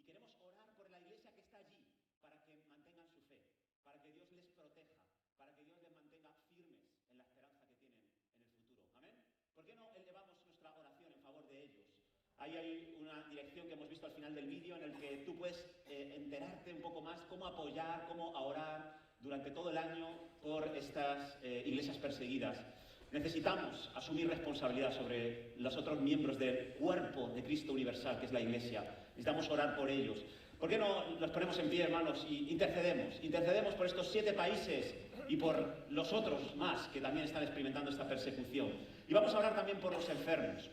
Y queremos orar por la iglesia que está allí para que mantengan su fe, para que Dios les proteja, para que Dios les mantenga firmes en la esperanza que tienen en el futuro. ¿Amén? ¿Por qué no elevamos nuestra oración en favor de ellos? Ahí hay una dirección que hemos visto al final del vídeo en el que tú puedes enterarte un poco más cómo apoyar, cómo orar durante todo el año por estas iglesias perseguidas. Necesitamos asumir responsabilidad sobre los otros miembros del cuerpo de Cristo universal, que es la iglesia. Necesitamos orar por ellos. ¿Por qué no nos ponemos en pie, hermanos, y intercedemos? Intercedemos por estos 7 países y por los otros más que también están experimentando esta persecución. Y vamos a orar también por los enfermos.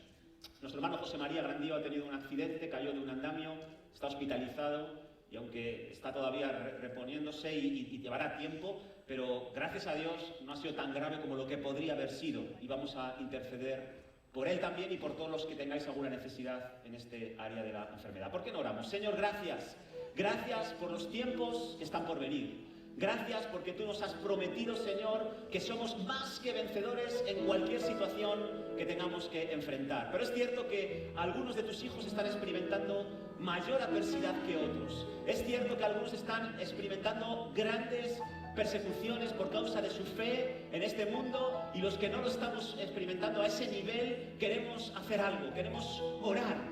Nuestro hermano José María Grandío ha tenido un accidente, cayó de un andamio, está hospitalizado y aunque está todavía reponiéndose y llevará tiempo, pero gracias a Dios no ha sido tan grave como lo que podría haber sido y vamos a interceder por él también y por todos los que tengáis alguna necesidad en este área de la enfermedad. ¿Por qué no oramos? Señor, gracias. Gracias por los tiempos que están por venir. Gracias porque tú nos has prometido, Señor, que somos más que vencedores en cualquier situación que tengamos que enfrentar. Pero es cierto que algunos de tus hijos están experimentando mayor adversidad que otros. Es cierto que algunos están experimentando grandes persecuciones por causa de su fe en este mundo y los que no lo estamos experimentando a ese nivel queremos hacer algo, queremos orar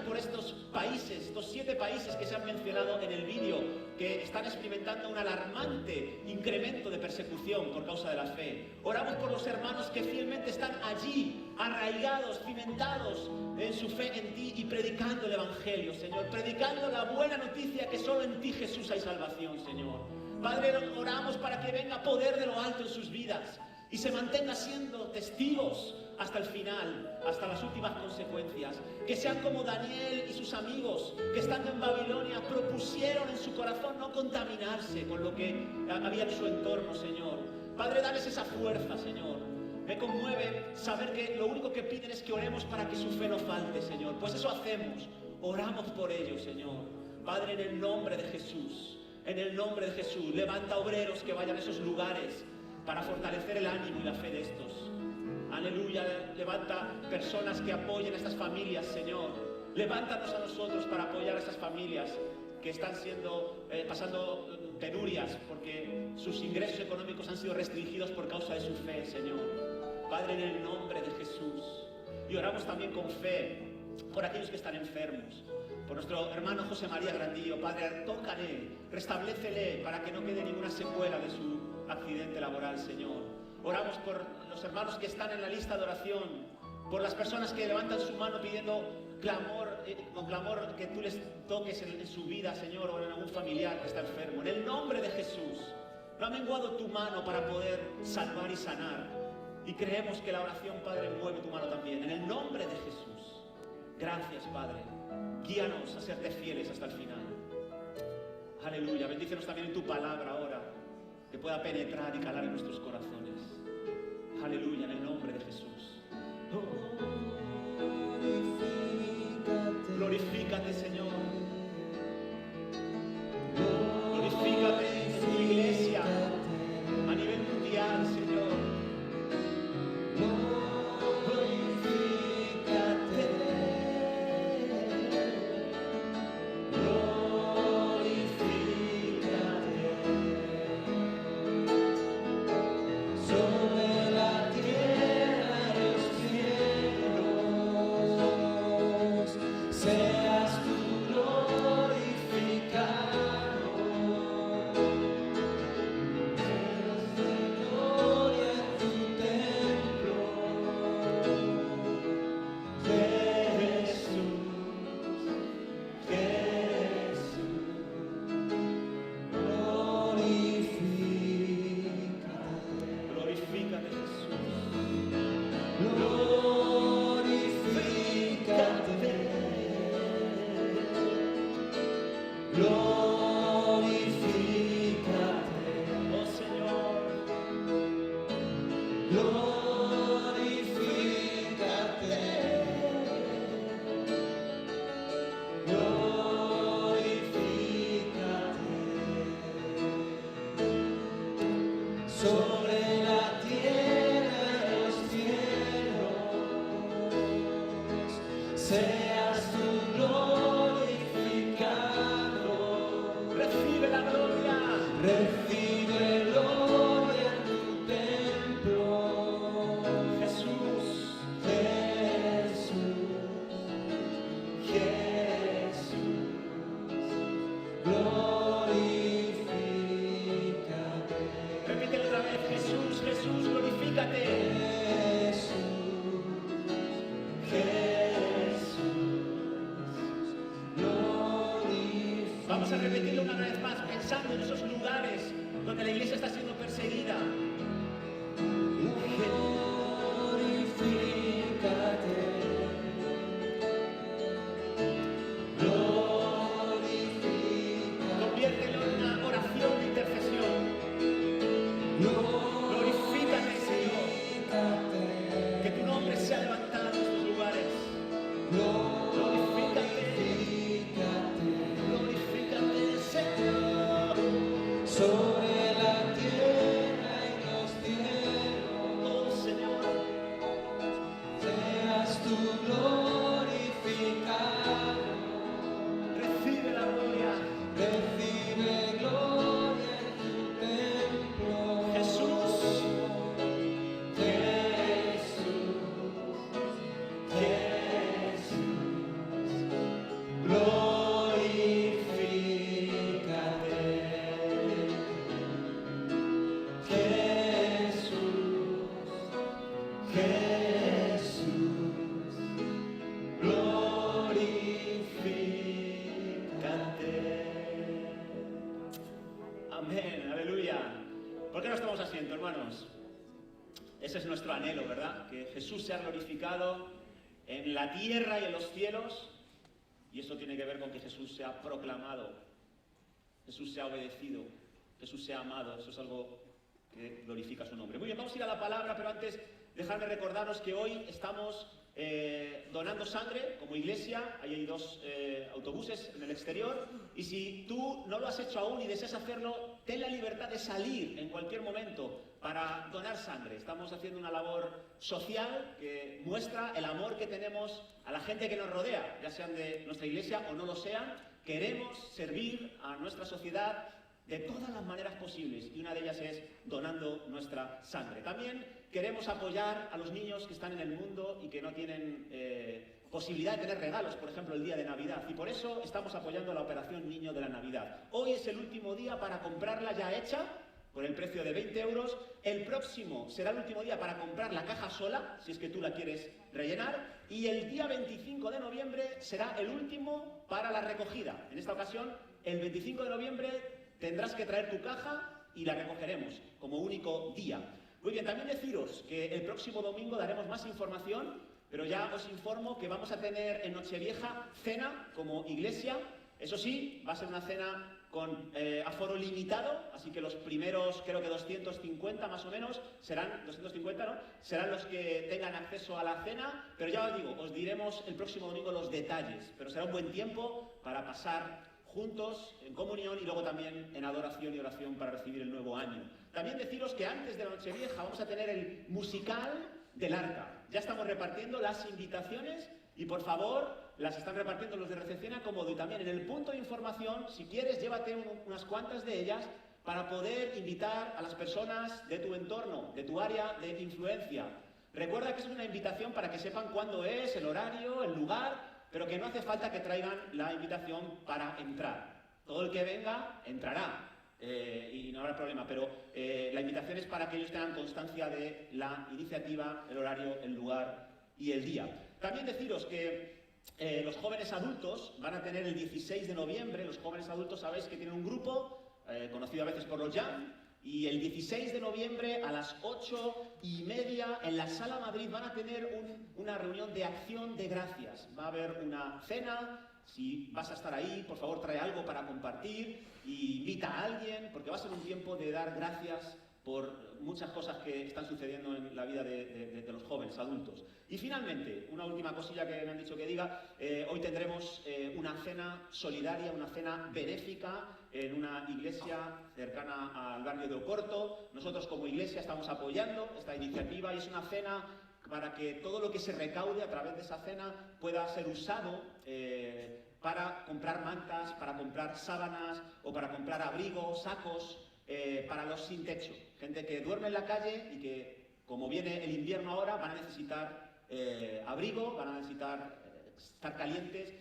por estos países, estos 7 países que se han mencionado en el vídeo que están experimentando un alarmante incremento de persecución por causa de la fe. Oramos por los hermanos que fielmente están allí, arraigados, cimentados en su fe en ti y predicando el Evangelio, Señor, predicando la buena noticia que solo en ti, Jesús, hay salvación, Señor. Padre, oramos para que venga poder de lo alto en sus vidas y se mantenga siendo testigos hasta el final, hasta las últimas consecuencias. Que sean como Daniel y sus amigos que estando en Babilonia propusieron en su corazón no contaminarse con lo que había en su entorno, Señor. Padre, dales esa fuerza, Señor. Me conmueve saber que lo único que piden es que oremos para que su fe no falte, Señor. Pues eso hacemos, oramos por ellos, Señor. Padre, en el nombre de Jesús. En el nombre de Jesús, levanta obreros que vayan a esos lugares para fortalecer el ánimo y la fe de estos. Aleluya, levanta personas que apoyen a estas familias, Señor. Levántanos a nosotros para apoyar a esas familias que están pasando penurias porque sus ingresos económicos han sido restringidos por causa de su fe, Señor. Padre, en el nombre de Jesús. Y oramos también con fe por aquellos que están enfermos. Por nuestro hermano José María Grandío, Padre, tócale, restablécele para que no quede ninguna secuela de su accidente laboral, Señor. Oramos por los hermanos que están en la lista de oración, por las personas que levantan su mano pidiendo con clamor que tú les toques en su vida, Señor, o en algún familiar que está enfermo. En el nombre de Jesús, no ha menguado tu mano para poder salvar y sanar. Y creemos que la oración, Padre, mueve tu mano también. En el nombre de Jesús. Gracias, Padre. Guíanos a serte fieles hasta el final. Aleluya. Bendícenos también en tu palabra ahora, que pueda penetrar y calar en nuestros corazones. Aleluya, en el nombre de Jesús. Glorifícate, Señor. Glorifícate en tu iglesia a nivel mundial, Señor. Seas tú glorificado. Vamos a repetirlo una vez más, pensando en esos lugares donde la iglesia está siendo perseguida. Conviértelo en una oración de intercesión. Glorifícate, Señor. Que tu nombre sea levantado en estos lugares. Glorifícate, Señor. Sobre la tierra y los cielos, Oh, Señor. seas tú glorificado. Recibe la gloria. Recibe gloria en tu templo. Jesús. Amén, aleluya. ¿Por qué no estamos asiento, hermanos? Ese es nuestro anhelo, ¿verdad? Que Jesús sea glorificado en la tierra y en los cielos. Y eso tiene que ver con que Jesús sea proclamado, Jesús sea obedecido, Jesús sea amado. Eso es algo que glorifica su nombre. Muy bien, vamos a ir a la palabra, pero antes dejadme recordaros que hoy estamos donando sangre como iglesia. Ahí hay 2 autobuses en el exterior, y si tú no lo has hecho aún y deseas hacerlo, ten la libertad de salir en cualquier momento para donar sangre. Estamos haciendo una labor social que muestra el amor que tenemos a la gente que nos rodea, ya sean de nuestra iglesia o no lo sean. Queremos servir a nuestra sociedad de todas las maneras posibles, y una de ellas es donando nuestra sangre. También queremos apoyar a los niños que están en el mundo y que no tienen posibilidad de tener regalos, por ejemplo, el día de Navidad, y por eso estamos apoyando la operación Niño de la Navidad. Hoy es el último día para comprarla ya hecha, por el precio de 20 euros. El próximo será el último día para comprar la caja sola, si es que tú la quieres rellenar, y el día 25 de noviembre será el último para la recogida. En esta ocasión, el 25 de noviembre tendrás que traer tu caja y la recogeremos como único día. Muy bien, también deciros que el próximo domingo daremos más información, pero ya os informo que vamos a tener en Nochevieja cena como iglesia. Eso sí, va a ser una cena con aforo limitado, así que los primeros, creo que 250 más o menos, serán 250, ¿no? Serán los que tengan acceso a la cena, pero ya os digo, os diremos el próximo domingo los detalles, pero será un buen tiempo para pasar juntos en comunión y luego también en adoración y oración para recibir el nuevo año. También deciros que antes de la Nochevieja vamos a tener el musical del Arca. Ya estamos repartiendo las invitaciones y, por favor, las están repartiendo los de recepción a Cómodo, y también en el punto de información, si quieres, llévate unas cuantas de ellas para poder invitar a las personas de tu entorno, de tu área de influencia. Recuerda que es una invitación para que sepan cuándo es, el horario, el lugar, pero que no hace falta que traigan la invitación para entrar. Todo el que venga entrará y no habrá problema, pero la invitación es para que ellos tengan constancia de la iniciativa, el horario, el lugar y el día. También deciros que los jóvenes adultos van a tener el 16 de noviembre, los jóvenes adultos sabéis que tienen un grupo, conocido a veces por los Jam, y el 16 de noviembre a las 8:30 en la Sala Madrid van a tener una reunión de acción de gracias. Va a haber una cena. Si vas a estar ahí, por favor trae algo para compartir y invita a alguien, porque va a ser un tiempo de dar gracias por muchas cosas que están sucediendo en la vida de los jóvenes adultos. Y finalmente, una última cosilla que me han dicho que diga, hoy tendremos una cena solidaria, una cena benéfica en una iglesia cercana al barrio de Oporto. Nosotros como iglesia estamos apoyando esta iniciativa y es una cena para que todo lo que se recaude a través de esa cena pueda ser usado para comprar mantas, para comprar sábanas o para comprar abrigos, sacos para los sin techo. Gente que duerme en la calle y que, como viene el invierno ahora, van a necesitar abrigo, van a necesitar estar calientes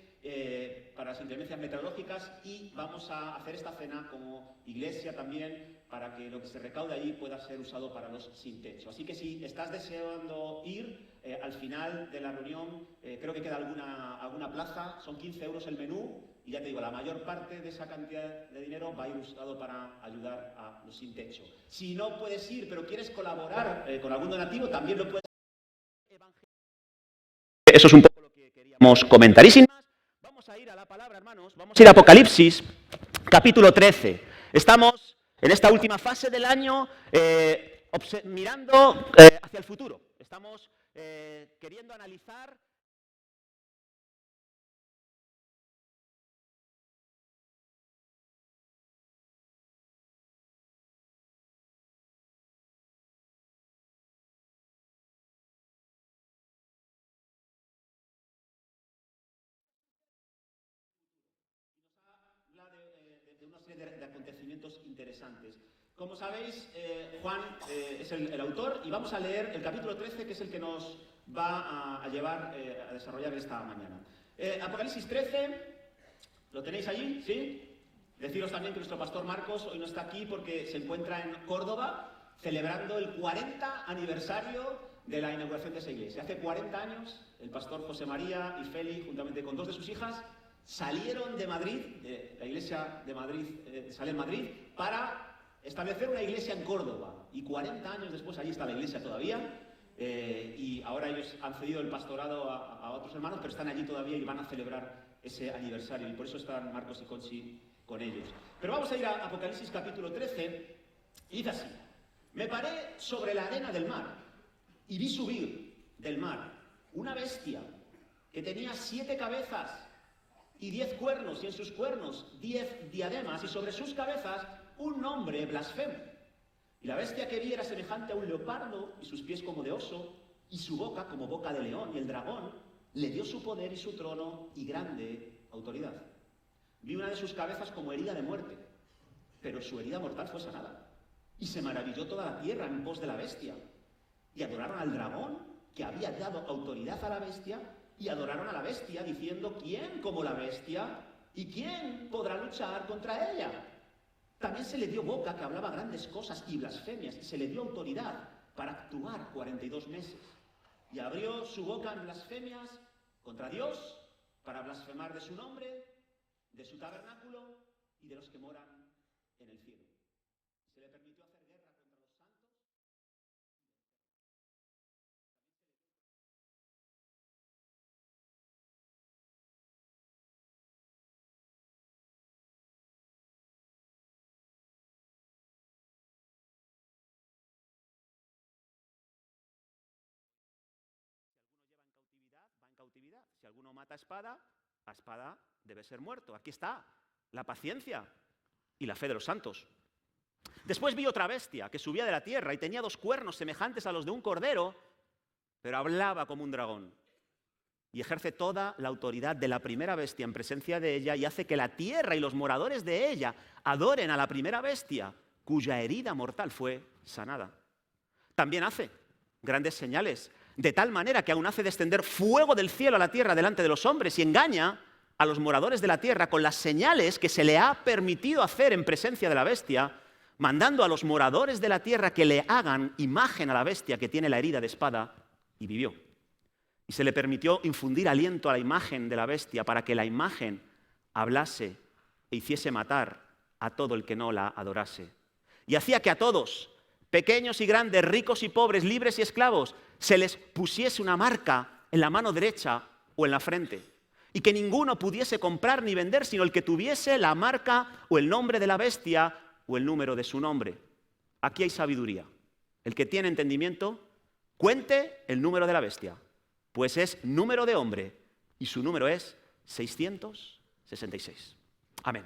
para las inclemencias meteorológicas, y vamos a hacer esta cena como iglesia también para que lo que se recaude allí pueda ser usado para los sin techo. Así que si estás deseando ir, al final de la reunión creo que queda alguna plaza, son 15 euros el menú Y ya te digo, la mayor parte de esa cantidad de dinero va a ir usado para ayudar a los sin techo. Si no puedes ir, pero quieres colaborar con algún donativo, también lo puedes hacer. Eso es un poco lo que queríamos comentar. Y sin más, vamos a ir a la palabra, hermanos. Vamos a ir a Apocalipsis, capítulo 13. Estamos en esta última fase del año mirando hacia el futuro. Estamos queriendo analizar de una serie de acontecimientos interesantes. Como sabéis, Juan es el autor y vamos a leer el capítulo 13, que es el que nos va a llevar a desarrollar esta mañana. Apocalipsis 13, ¿lo tenéis allí? ¿Sí? Deciros también que nuestro pastor Marcos hoy no está aquí porque se encuentra en Córdoba celebrando el 40 aniversario de la inauguración de esa iglesia. Hace 40 años, el pastor José María y Félix, juntamente con 2 de sus hijas, salieron de Madrid, de la iglesia de Madrid, sale en Madrid, para establecer una iglesia en Córdoba. Y 40 años después allí está la iglesia todavía, y ahora ellos han cedido el pastorado a otros hermanos, pero están allí todavía y van a celebrar ese aniversario, y por eso están Marcos y Conchi con ellos. Pero vamos a ir a Apocalipsis capítulo 13, y dice así: me paré sobre la arena del mar, y vi subir del mar una bestia que tenía 7 cabezas y 10 cuernos, y en sus cuernos 10 diademas, y sobre sus cabezas un nombre blasfemo. Y la bestia que vi era semejante a un leopardo, y sus pies como de oso, y su boca como boca de león, y el dragón le dio su poder y su trono y grande autoridad. Vi una de sus cabezas como herida de muerte, pero su herida mortal fue sanada. Y se maravilló toda la tierra en pos de la bestia, y adoraron al dragón, que había dado autoridad a la bestia, y adoraron a la bestia, diciendo: ¿quién como la bestia? ¿Y quién podrá luchar contra ella? También se le dio boca, que hablaba grandes cosas y blasfemias, y se le dio autoridad para actuar 42 meses. Y abrió su boca en blasfemias contra Dios, para blasfemar de su nombre, de su tabernáculo y de los que moran en el cielo. Se le permitió hacer guerra contra los santos. Va en cautividad. Si alguno mata a espada debe ser muerto. Aquí está la paciencia y la fe de los santos. Después vi otra bestia que subía de la tierra y tenía 2 cuernos semejantes a los de un cordero, pero hablaba como un dragón. Y ejerce toda la autoridad de la primera bestia en presencia de ella, y hace que la tierra y los moradores de ella adoren a la primera bestia, cuya herida mortal fue sanada. También hace grandes señales, de tal manera que aún hace descender fuego del cielo a la tierra delante de los hombres, y engaña a los moradores de la tierra con las señales que se le ha permitido hacer en presencia de la bestia, mandando a los moradores de la tierra que le hagan imagen a la bestia que tiene la herida de espada, y vivió. Y se le permitió infundir aliento a la imagen de la bestia para que la imagen hablase e hiciese matar a todo el que no la adorase. Y hacía que a todos, pequeños y grandes, ricos y pobres, libres y esclavos, se les pusiese una marca en la mano derecha o en la frente, y que ninguno pudiese comprar ni vender sino el que tuviese la marca o el nombre de la bestia o el número de su nombre. Aquí hay sabiduría. El que tiene entendimiento, cuente el número de la bestia, pues es número de hombre y su número es 666. Amén.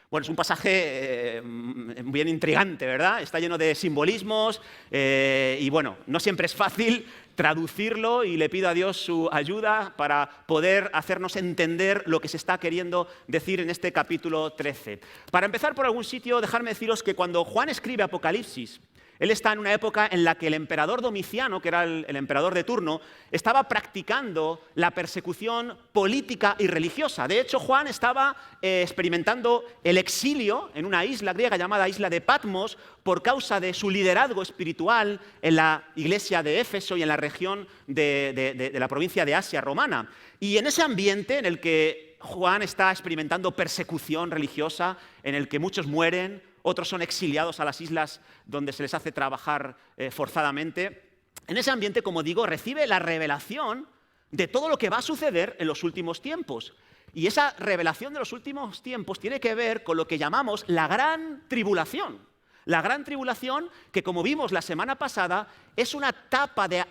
Bueno, es un pasaje bien intrigante, ¿verdad? Está lleno de simbolismos y bueno, no siempre es fácil traducirlo, y le pido a Dios su ayuda para poder hacernos entender lo que se está queriendo decir en este capítulo 13. Para empezar por algún sitio, dejadme deciros que cuando Juan escribe Apocalipsis, él está en una época en la que el emperador Domiciano, que era el emperador de turno, estaba practicando la persecución política y religiosa. De hecho, Juan estaba experimentando el exilio en una isla griega llamada isla de Patmos por causa de su liderazgo espiritual en la iglesia de Éfeso y en la región de la provincia de Asia romana. Y en ese ambiente en el que Juan está experimentando persecución religiosa en el que muchos mueren, otros son exiliados a las islas donde se les hace trabajar forzadamente. En ese ambiente, como digo, recibe la revelación de todo lo que va a suceder en los últimos tiempos. Y esa revelación de los últimos tiempos tiene que ver con lo que llamamos la gran tribulación. La gran tribulación que, como vimos la semana pasada, es una etapa de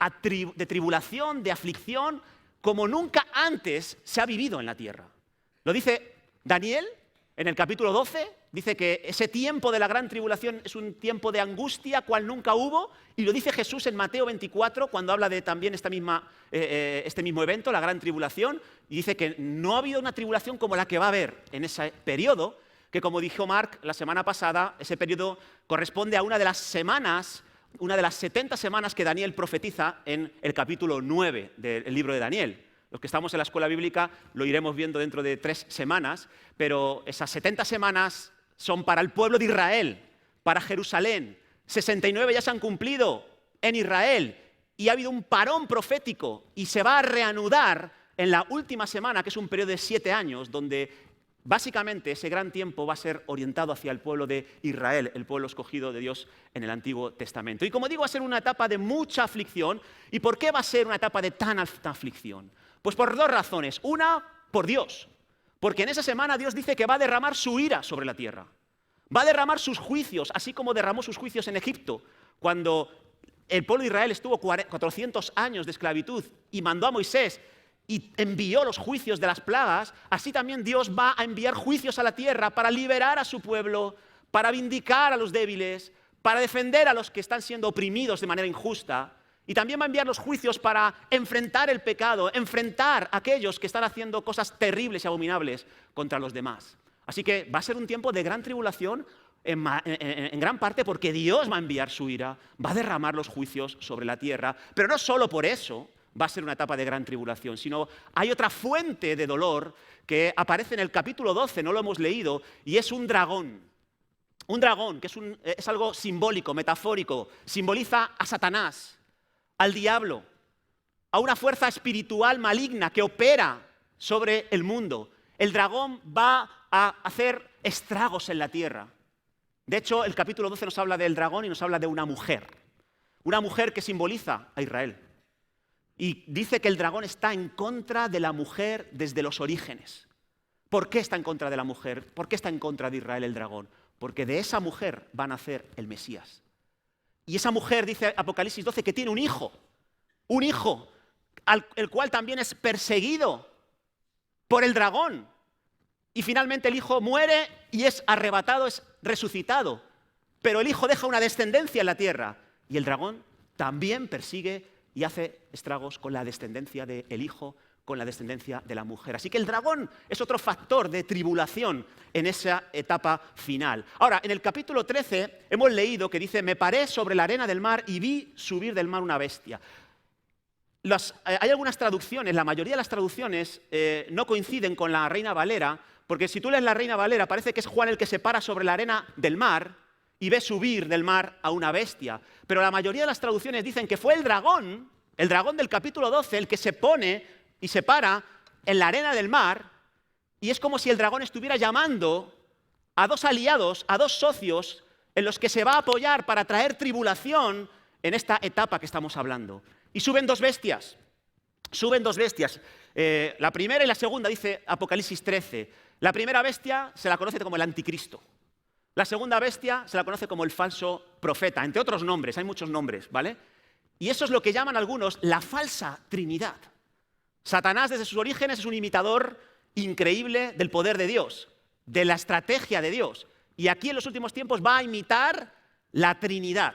tribulación, de aflicción, como nunca antes se ha vivido en la tierra. Lo dice Daniel en el capítulo 12, dice que ese tiempo de la gran tribulación es un tiempo de angustia cual nunca hubo, y lo dice Jesús en Mateo 24 cuando habla de también este mismo evento, la gran tribulación, y dice que no ha habido una tribulación como la que va a haber en ese periodo, que como dijo Mark la semana pasada, ese periodo corresponde a una de las 70 semanas que Daniel profetiza en el capítulo 9 del libro de Daniel. Los que estamos en la escuela bíblica lo iremos viendo dentro de 3 semanas, pero esas 70 semanas son para el pueblo de Israel, para Jerusalén. 69 ya se han cumplido en Israel y ha habido un parón profético y se va a reanudar en la última semana, que es un periodo de 7 años, donde básicamente ese gran tiempo va a ser orientado hacia el pueblo de Israel, el pueblo escogido de Dios en el Antiguo Testamento. Y como digo, va a ser una etapa de mucha aflicción. ¿Y por qué va a ser una etapa de tan alta aflicción? Pues por 2 razones. Una, por Dios. Porque en esa semana Dios dice que va a derramar su ira sobre la tierra. Va a derramar sus juicios, así como derramó sus juicios en Egipto, cuando el pueblo de Israel estuvo 400 años de esclavitud y mandó a Moisés y envió los juicios de las plagas. Así también Dios va a enviar juicios a la tierra para liberar a su pueblo, para vindicar a los débiles, para defender a los que están siendo oprimidos de manera injusta. Y también va a enviar los juicios para enfrentar el pecado, enfrentar a aquellos que están haciendo cosas terribles y abominables contra los demás. Así que va a ser un tiempo de gran tribulación, en gran parte porque Dios va a enviar su ira, va a derramar los juicios sobre la tierra. Pero no solo por eso va a ser una etapa de gran tribulación, sino hay otra fuente de dolor que aparece en el capítulo 12, no lo hemos leído, y es un dragón. Un dragón, que es algo simbólico, metafórico, simboliza a Satanás, al diablo, a una fuerza espiritual maligna que opera sobre el mundo. El dragón va a hacer estragos en la tierra. De hecho, el capítulo 12 nos habla del dragón y nos habla de una mujer que simboliza a Israel. Y dice que el dragón está en contra de la mujer desde los orígenes. ¿Por qué está en contra de la mujer? ¿Por qué está en contra de Israel el dragón? Porque de esa mujer va a nacer el Mesías. Y esa mujer, dice Apocalipsis 12, que tiene un hijo, el cual también es perseguido por el dragón. Y finalmente el hijo muere y es arrebatado, es resucitado. Pero el hijo deja una descendencia en la tierra. Y el dragón también persigue y hace estragos con la descendencia del hijo, con la descendencia de la mujer. Así que el dragón es otro factor de tribulación en esa etapa final. Ahora, en el capítulo 13 hemos leído que dice: me paré sobre la arena del mar y vi subir del mar una bestia. Hay algunas traducciones, la mayoría de las traducciones no coinciden con la Reina Valera, porque si tú lees la Reina Valera parece que es Juan el que se para sobre la arena del mar y ve subir del mar a una bestia. Pero la mayoría de las traducciones dicen que fue el dragón del capítulo 12, el que se pone y se para en la arena del mar, y es como si el dragón estuviera llamando a 2 aliados, a 2 socios, en los que se va a apoyar para traer tribulación en esta etapa que estamos hablando. Y suben 2 bestias. La primera y la segunda, dice Apocalipsis 13. La primera bestia se la conoce como el anticristo. La segunda bestia se la conoce como el falso profeta, entre otros nombres, hay muchos nombres, ¿vale? Y eso es lo que llaman algunos la falsa Trinidad. Satanás desde sus orígenes es un imitador increíble del poder de Dios, de la estrategia de Dios. Y aquí en los últimos tiempos va a imitar la Trinidad,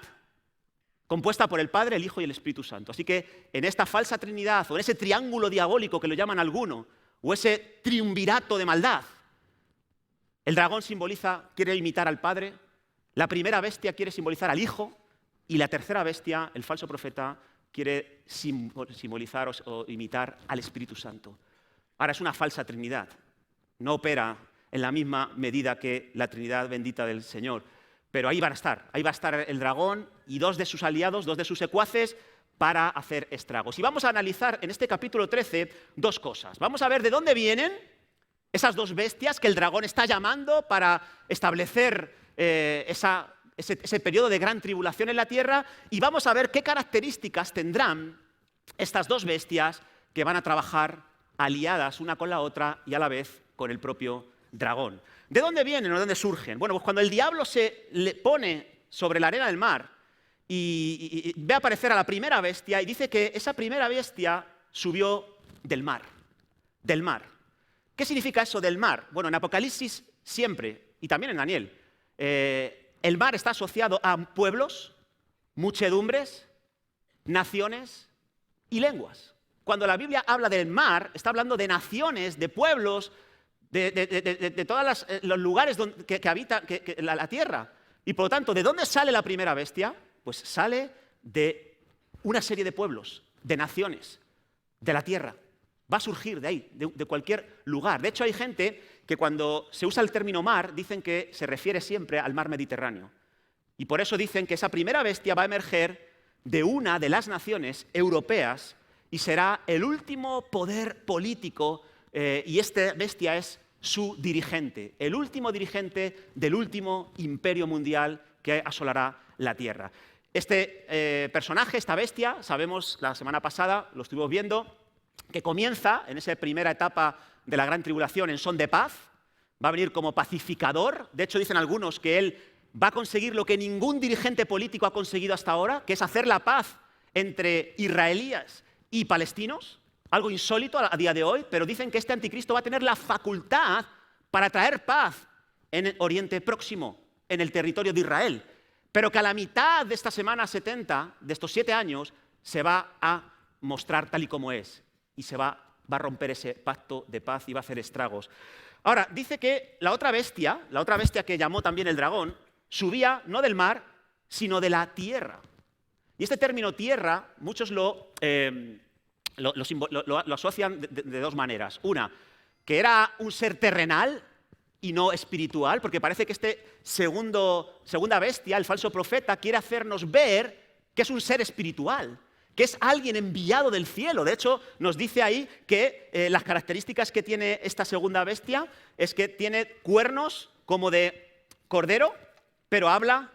compuesta por el Padre, el Hijo y el Espíritu Santo. Así que en esta falsa Trinidad, o en ese triángulo diabólico que lo llaman algunos, o ese triunvirato de maldad, el dragón quiere imitar al Padre, la primera bestia quiere simbolizar al Hijo, y la tercera bestia, el falso profeta, quiere simbolizar o imitar al Espíritu Santo. Ahora, es una falsa Trinidad. No opera en la misma medida que la Trinidad bendita del Señor. Pero ahí va a estar el dragón y 2 de sus aliados, 2 de sus secuaces, para hacer estragos. Y vamos a analizar en este capítulo 13 2 cosas. Vamos a ver de dónde vienen esas dos bestias que el dragón está llamando para establecer ese periodo de gran tribulación en la tierra, y vamos a ver qué características tendrán estas dos bestias que van a trabajar aliadas una con la otra y a la vez con el propio dragón. ¿De dónde vienen o de dónde surgen? Bueno, pues cuando el diablo se le pone sobre la arena del mar y ve aparecer a la primera bestia, y dice que esa primera bestia subió del mar. Del mar. ¿Qué significa eso del mar? Bueno, en Apocalipsis siempre, y también en Daniel, el mar está asociado a pueblos, muchedumbres, naciones y lenguas. Cuando la Biblia habla del mar, está hablando de naciones, de pueblos, de todos los lugares que habita la tierra. Y por lo tanto, ¿de dónde sale la primera bestia? Pues sale de una serie de pueblos, de naciones, de la tierra. Va a surgir de ahí, de cualquier lugar. De hecho, hay gente que cuando se usa el término mar, dicen que se refiere siempre al mar Mediterráneo. Y por eso dicen que esa primera bestia va a emerger de una de las naciones europeas y será el último poder político, y esta bestia es su dirigente, el último dirigente del último imperio mundial que asolará la tierra. Este personaje, esta bestia, sabemos, la semana pasada lo estuvimos viendo, que comienza en esa primera etapa de la gran tribulación en son de paz, va a venir como pacificador. De hecho, dicen algunos que él va a conseguir lo que ningún dirigente político ha conseguido hasta ahora, que es hacer la paz entre israelíes y palestinos, algo insólito a día de hoy, pero dicen que este anticristo va a tener la facultad para traer paz en el Oriente Próximo, en el territorio de Israel, pero que a la mitad de esta semana 70, de estos 7 años, se va a mostrar tal y como es, y se va a romper ese pacto de paz y va a hacer estragos. Ahora, dice que la otra bestia que llamó también el dragón, subía no del mar, sino de la tierra. Y este término tierra, muchos lo asocian de dos maneras. Una, que era un ser terrenal y no espiritual, porque parece que este segunda bestia, el falso profeta, quiere hacernos ver que es un ser espiritual, que es alguien enviado del cielo. De hecho, nos dice ahí que las características que tiene esta segunda bestia es que tiene cuernos como de cordero, pero habla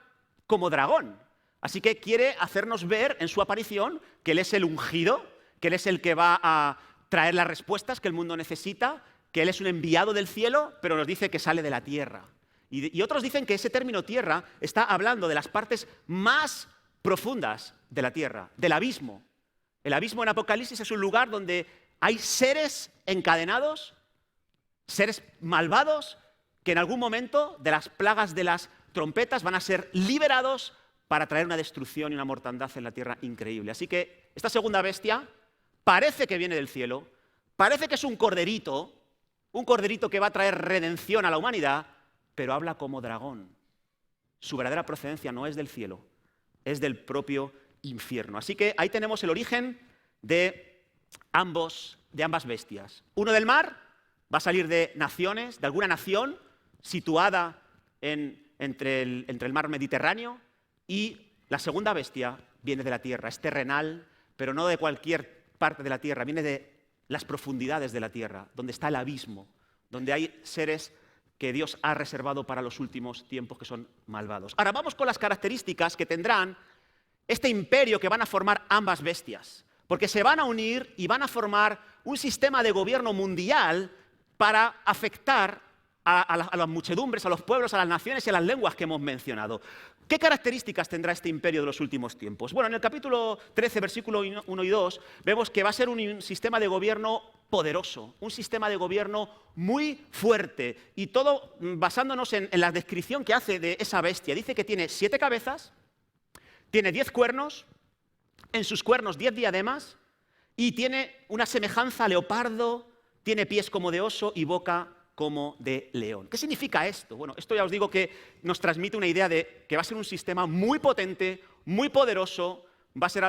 como dragón. Así que quiere hacernos ver en su aparición que Él es el ungido, que Él es el que va a traer las respuestas que el mundo necesita, que Él es un enviado del cielo, pero nos dice que sale de la tierra. Y otros dicen que ese término tierra está hablando de las partes más profundas de la tierra, del abismo. El abismo en Apocalipsis es un lugar donde hay seres encadenados, seres malvados, que en algún momento de las plagas de las trompetas van a ser liberados para traer una destrucción y una mortandad en la tierra increíble. Así que esta segunda bestia parece que viene del cielo, parece que es un corderito que va a traer redención a la humanidad, pero habla como dragón. Su verdadera procedencia no es del cielo, es del propio infierno. Así que ahí tenemos el origen de ambas bestias. Uno del mar, va a salir de naciones, de alguna nación situada entre el mar Mediterráneo, y la segunda bestia viene de la tierra, es terrenal, pero no de cualquier parte de la tierra, viene de las profundidades de la tierra, donde está el abismo, donde hay seres que Dios ha reservado para los últimos tiempos, que son malvados. Ahora vamos con las características que tendrán este imperio que van a formar ambas bestias, porque se van a unir y van a formar un sistema de gobierno mundial para afectar a las muchedumbres, a los pueblos, a las naciones y a las lenguas que hemos mencionado. ¿Qué características tendrá este imperio de los últimos tiempos? Bueno, en el capítulo 13, versículo 1 y 2, vemos que va a ser un sistema de gobierno poderoso, un sistema de gobierno muy fuerte, y todo basándonos en la descripción que hace de esa bestia. Dice que tiene 7 cabezas, tiene 10 cuernos, en sus cuernos 10 diademas, y tiene una semejanza a leopardo, tiene pies como de oso y boca como de león. ¿Qué significa esto? Bueno, esto ya os digo que nos transmite una idea de que va a ser un sistema muy potente, muy poderoso, va a ser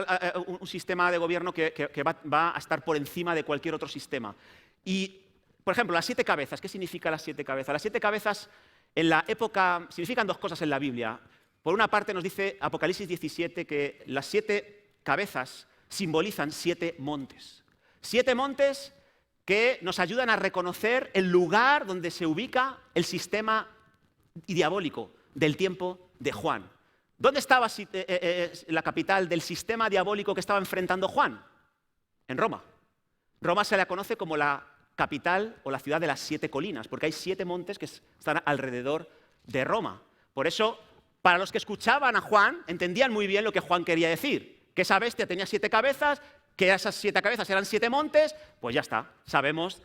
un sistema de gobierno que va a estar por encima de cualquier otro sistema. Y, por ejemplo, las 7 cabezas, ¿qué significa las 7 cabezas? Las 7 cabezas en la época significan 2 cosas en la Biblia. Por una parte nos dice Apocalipsis 17 que las 7 cabezas simbolizan 7 montes. 7 montes que nos ayudan a reconocer el lugar donde se ubica el sistema diabólico del tiempo de Juan. ¿Dónde estaba la capital del sistema diabólico que estaba enfrentando Juan? En Roma. Roma se la conoce como la capital o la ciudad de las 7 colinas, porque hay 7 montes que están alrededor de Roma. Por eso, para los que escuchaban a Juan, entendían muy bien lo que Juan quería decir, que esa bestia tenía 7 cabezas, que esas 7 cabezas eran 7 montes, pues ya está, sabemos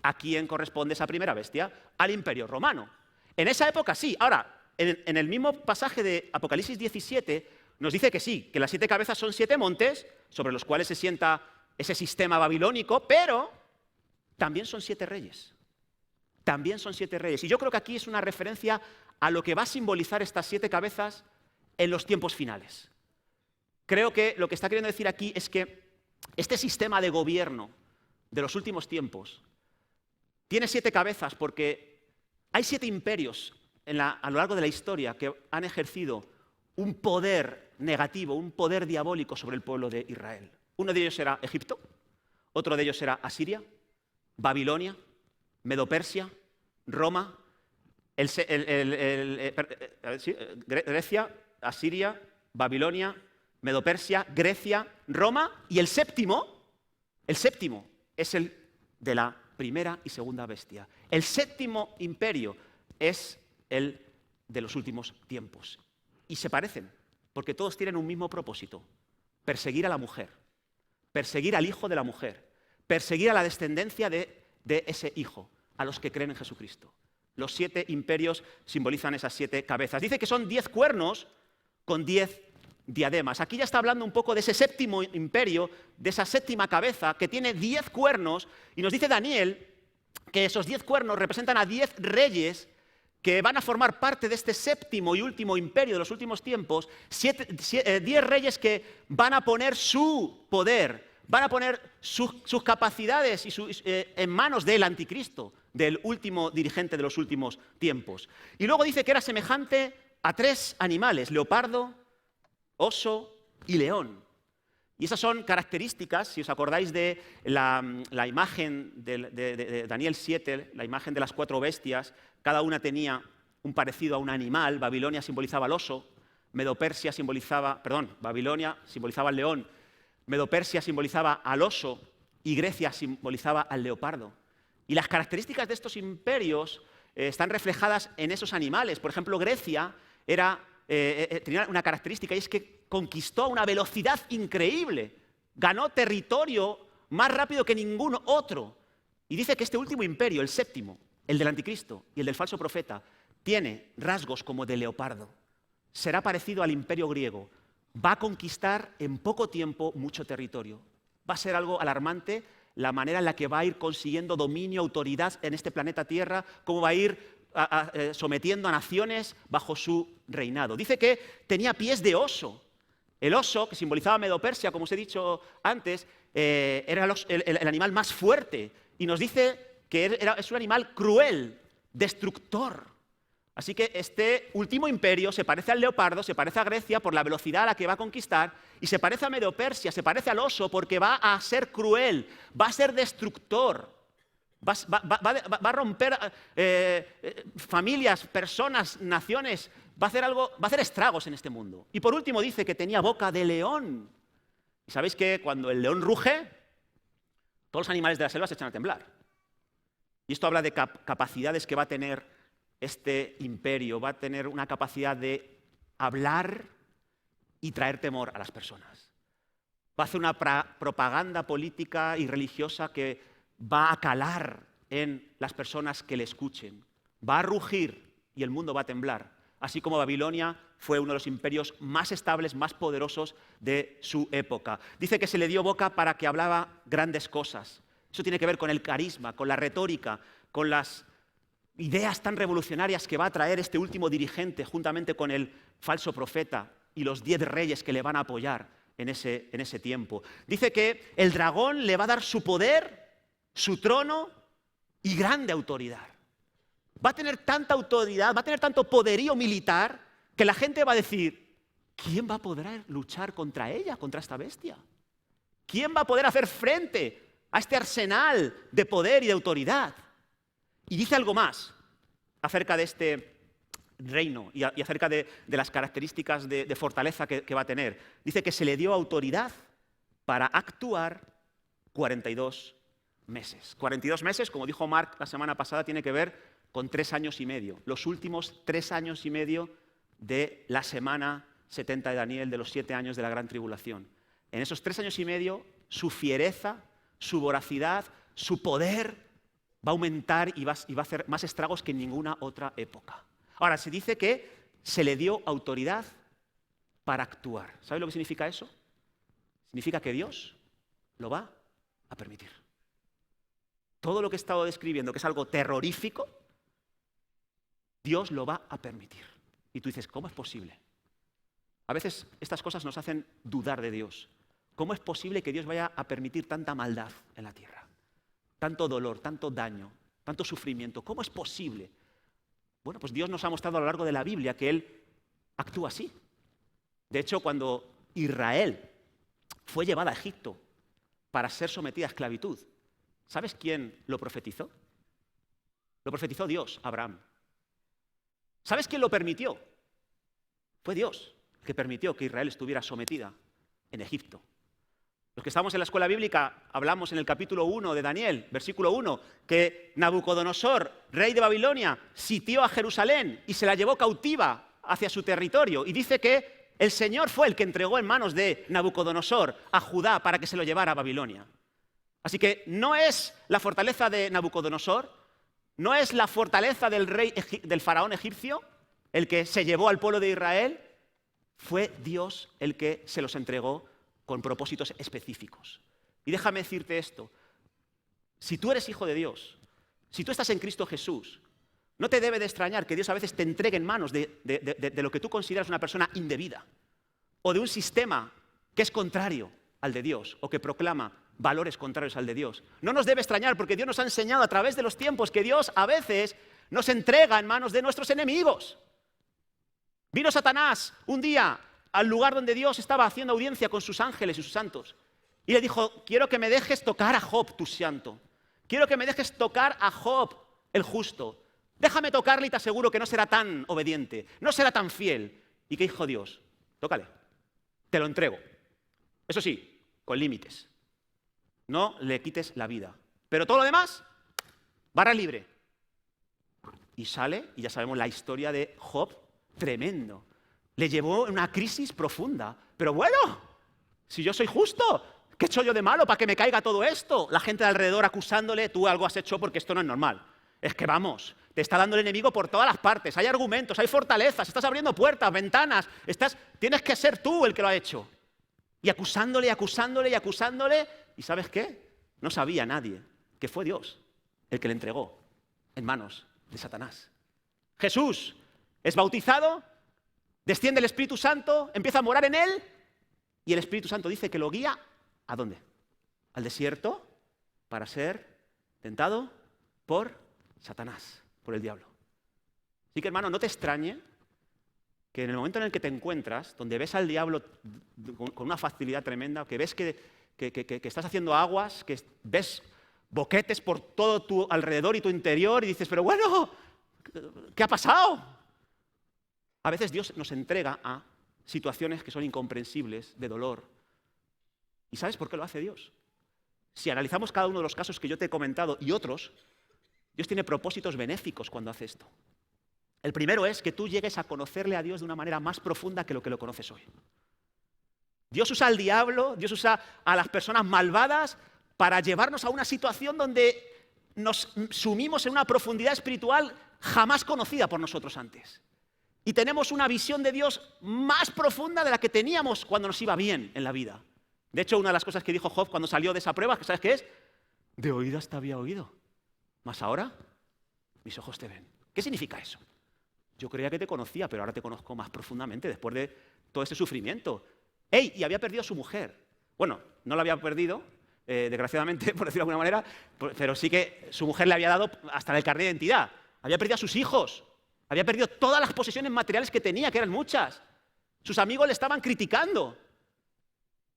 a quién corresponde esa primera bestia, al Imperio Romano. En esa época sí. Ahora, en el mismo pasaje de Apocalipsis 17 nos dice que sí, que las 7 cabezas son 7 montes sobre los cuales se sienta ese sistema babilónico, pero también son 7 reyes. También son 7 reyes. Y yo creo que aquí es una referencia a lo que va a simbolizar estas 7 cabezas en los tiempos finales. Creo que lo que está queriendo decir aquí es que este sistema de gobierno de los últimos tiempos tiene 7 cabezas porque hay 7 imperios a lo largo de la historia que han ejercido un poder negativo, un poder diabólico sobre el pueblo de Israel. Uno de ellos era Egipto, otro de ellos era Asiria, Babilonia, Medo-Persia, Roma, Grecia, Asiria, Babilonia, Medo-Persia, Grecia, Roma, y el séptimo es el de la primera y segunda bestia. El séptimo imperio es el de los últimos tiempos. Y se parecen, porque todos tienen un mismo propósito: perseguir a la mujer, perseguir al hijo de la mujer, perseguir a la descendencia de ese hijo, a los que creen en Jesucristo. Los 7 imperios simbolizan esas 7 cabezas. Dice que son 10 cuernos con 10 diademas. Aquí ya está hablando un poco de ese séptimo imperio, de esa séptima cabeza que tiene 10 cuernos, y nos dice Daniel que esos 10 cuernos representan a 10 reyes que van a formar parte de este séptimo y último imperio de los últimos tiempos, 10 reyes que van a poner su poder, van a poner sus capacidades en manos del anticristo, del último dirigente de los últimos tiempos. Y luego dice que era semejante a 3 animales: leopardo, oso y león. Y esas son características, si os acordáis de la imagen de Daniel 7, la imagen de las 4 bestias. Cada una tenía un parecido a un animal. Babilonia simbolizaba al oso, Babilonia simbolizaba al león, Medo-Persia simbolizaba al oso y Grecia simbolizaba al leopardo. Y las características de estos imperios están reflejadas en esos animales. Por ejemplo, Grecia tenía una característica, y es que conquistó a una velocidad increíble, ganó territorio más rápido que ningún otro. Y dice que este último imperio, el séptimo, el del anticristo y el del falso profeta, tiene rasgos como de leopardo. Será parecido al imperio griego. Va a conquistar en poco tiempo mucho territorio. Va a ser algo alarmante la manera en la que va a ir consiguiendo dominio, autoridad en este planeta Tierra, cómo va a ir sometiendo a naciones bajo su reinado. Dice que tenía pies de oso. El oso, que simbolizaba Medo-Persia, como os he dicho antes, era el animal más fuerte. Y nos dice que es un animal cruel, destructor. Así que este último imperio se parece al leopardo, se parece a Grecia por la velocidad a la que va a conquistar, y se parece a Medo-Persia, se parece al oso porque va a ser cruel, va a ser destructor. Va a romper familias, personas, naciones, va a hacer estragos en este mundo. Y por último dice que tenía boca de león. Y sabéis que cuando el león ruge, todos los animales de la selva se echan a temblar. Y esto habla de capacidades que va a tener este imperio. Va a tener una capacidad de hablar y traer temor a las personas. Va a hacer una propaganda política y religiosa que va a calar en las personas que le escuchen. Va a rugir y el mundo va a temblar. Así como Babilonia fue uno de los imperios más estables, más poderosos de su época. Dice que se le dio boca para que hablaba grandes cosas. Eso tiene que ver con el carisma, con la retórica, con las ideas tan revolucionarias que va a traer este último dirigente juntamente con el falso profeta y los 10 reyes que le van a apoyar en ese tiempo. Dice que el dragón le va a dar su poder, su trono y grande autoridad. Va a tener tanta autoridad, va a tener tanto poderío militar, que la gente va a decir: ¿quién va a poder luchar contra ella, contra esta bestia? ¿Quién va a poder hacer frente a este arsenal de poder y de autoridad. Y dice algo más acerca de este reino y acerca de las características de fortaleza que va a tener. Dice que se le dio autoridad para actuar 42 meses. 42 meses, como dijo Mark la semana pasada, tiene que ver con 3 años y medio. Los últimos 3 años y medio de la semana 70 de Daniel, de los 7 años de la gran tribulación. En esos 3 años y medio, su fiereza, su voracidad, su poder va a aumentar y va a hacer más estragos que en ninguna otra época. Ahora, se dice que se le dio autoridad para actuar. ¿Sabes lo que significa eso? Significa que Dios lo va a permitir. Todo lo que he estado describiendo, que es algo terrorífico, Dios lo va a permitir. Y tú dices, ¿cómo es posible? A veces estas cosas nos hacen dudar de Dios. ¿Cómo es posible que Dios vaya a permitir tanta maldad en la tierra? Tanto dolor, tanto daño, tanto sufrimiento. ¿Cómo es posible? Bueno, pues Dios nos ha mostrado a lo largo de la Biblia que Él actúa así. De hecho, cuando Israel fue llevada a Egipto para ser sometida a esclavitud, ¿sabes quién lo profetizó? Lo profetizó Dios, Abraham. ¿Sabes quién lo permitió? Fue Dios el que permitió que Israel estuviera sometida en Egipto. Los que estamos en la escuela bíblica hablamos en el capítulo 1 de Daniel, versículo 1, que Nabucodonosor, rey de Babilonia, sitió a Jerusalén y se la llevó cautiva hacia su territorio. Y dice que el Señor fue el que entregó en manos de Nabucodonosor a Judá para que se lo llevara a Babilonia. Así que no es la fortaleza de Nabucodonosor, no es la fortaleza del faraón egipcio el que se llevó al pueblo de Israel, fue Dios el que se los entregó con propósitos específicos. Y déjame decirte esto, si tú eres hijo de Dios, si tú estás en Cristo Jesús, no te debe de extrañar que Dios a veces te entregue en manos de lo que tú consideras una persona indebida, o de un sistema que es contrario al de Dios, o que proclama valores contrarios al de Dios. No nos debe extrañar porque Dios nos ha enseñado a través de los tiempos que Dios a veces nos entrega en manos de nuestros enemigos. Vino Satanás un día al lugar donde Dios estaba haciendo audiencia con sus ángeles y sus santos. Y le dijo, quiero que me dejes tocar a Job, tu santo. Quiero que me dejes tocar a Job, el justo. Déjame tocarle y te aseguro que no será tan obediente, no será tan fiel. ¿Y qué dijo Dios? Tócale, te lo entrego. Eso sí, con límites. No le quites la vida. Pero todo lo demás, barra libre. Y sale, y ya sabemos la historia de Job, tremendo. Le llevó una crisis profunda. Pero bueno, si yo soy justo, ¿qué he hecho yo de malo para que me caiga todo esto? La gente de alrededor acusándole, tú algo has hecho porque esto no es normal. Es que vamos, te está dando el enemigo por todas las partes. Hay argumentos, hay fortalezas, estás abriendo puertas, ventanas. Tienes que ser tú el que lo ha hecho. Y acusándole, acusándole y acusándole. ¿Y sabes qué? No sabía nadie que fue Dios el que le entregó en manos de Satanás. Jesús es bautizado, desciende el Espíritu Santo, empieza a morar en él y el Espíritu Santo dice que lo guía ¿a dónde? Al desierto para ser tentado por Satanás, por el diablo. Así que hermano, no te extrañe que en el momento en el que te encuentras, donde ves al diablo con una facilidad tremenda, que ves que estás haciendo aguas, que ves boquetes por todo tu alrededor y tu interior y dices, pero bueno, ¿qué ha pasado? A veces Dios nos entrega a situaciones que son incomprensibles, de dolor. ¿Y sabes por qué lo hace Dios? Si analizamos cada uno de los casos que yo te he comentado y otros, Dios tiene propósitos benéficos cuando hace esto. El primero es que tú llegues a conocerle a Dios de una manera más profunda que lo conoces hoy. Dios usa al diablo, Dios usa a las personas malvadas para llevarnos a una situación donde nos sumimos en una profundidad espiritual jamás conocida por nosotros antes. Y tenemos una visión de Dios más profunda de la que teníamos cuando nos iba bien en la vida. De hecho, una de las cosas que dijo Job cuando salió de esa prueba, ¿sabes qué es? De oídas te había oído, mas ahora mis ojos te ven. ¿Qué significa eso? Yo creía que te conocía, pero ahora te conozco más profundamente después de todo ese sufrimiento. ¡Ey! Y había perdido a su mujer. Bueno, no la había perdido, desgraciadamente, por decirlo de alguna manera, pero sí que su mujer le había dado hasta el carnet de identidad. Había perdido a sus hijos. Había perdido todas las posesiones materiales que tenía, que eran muchas. Sus amigos le estaban criticando.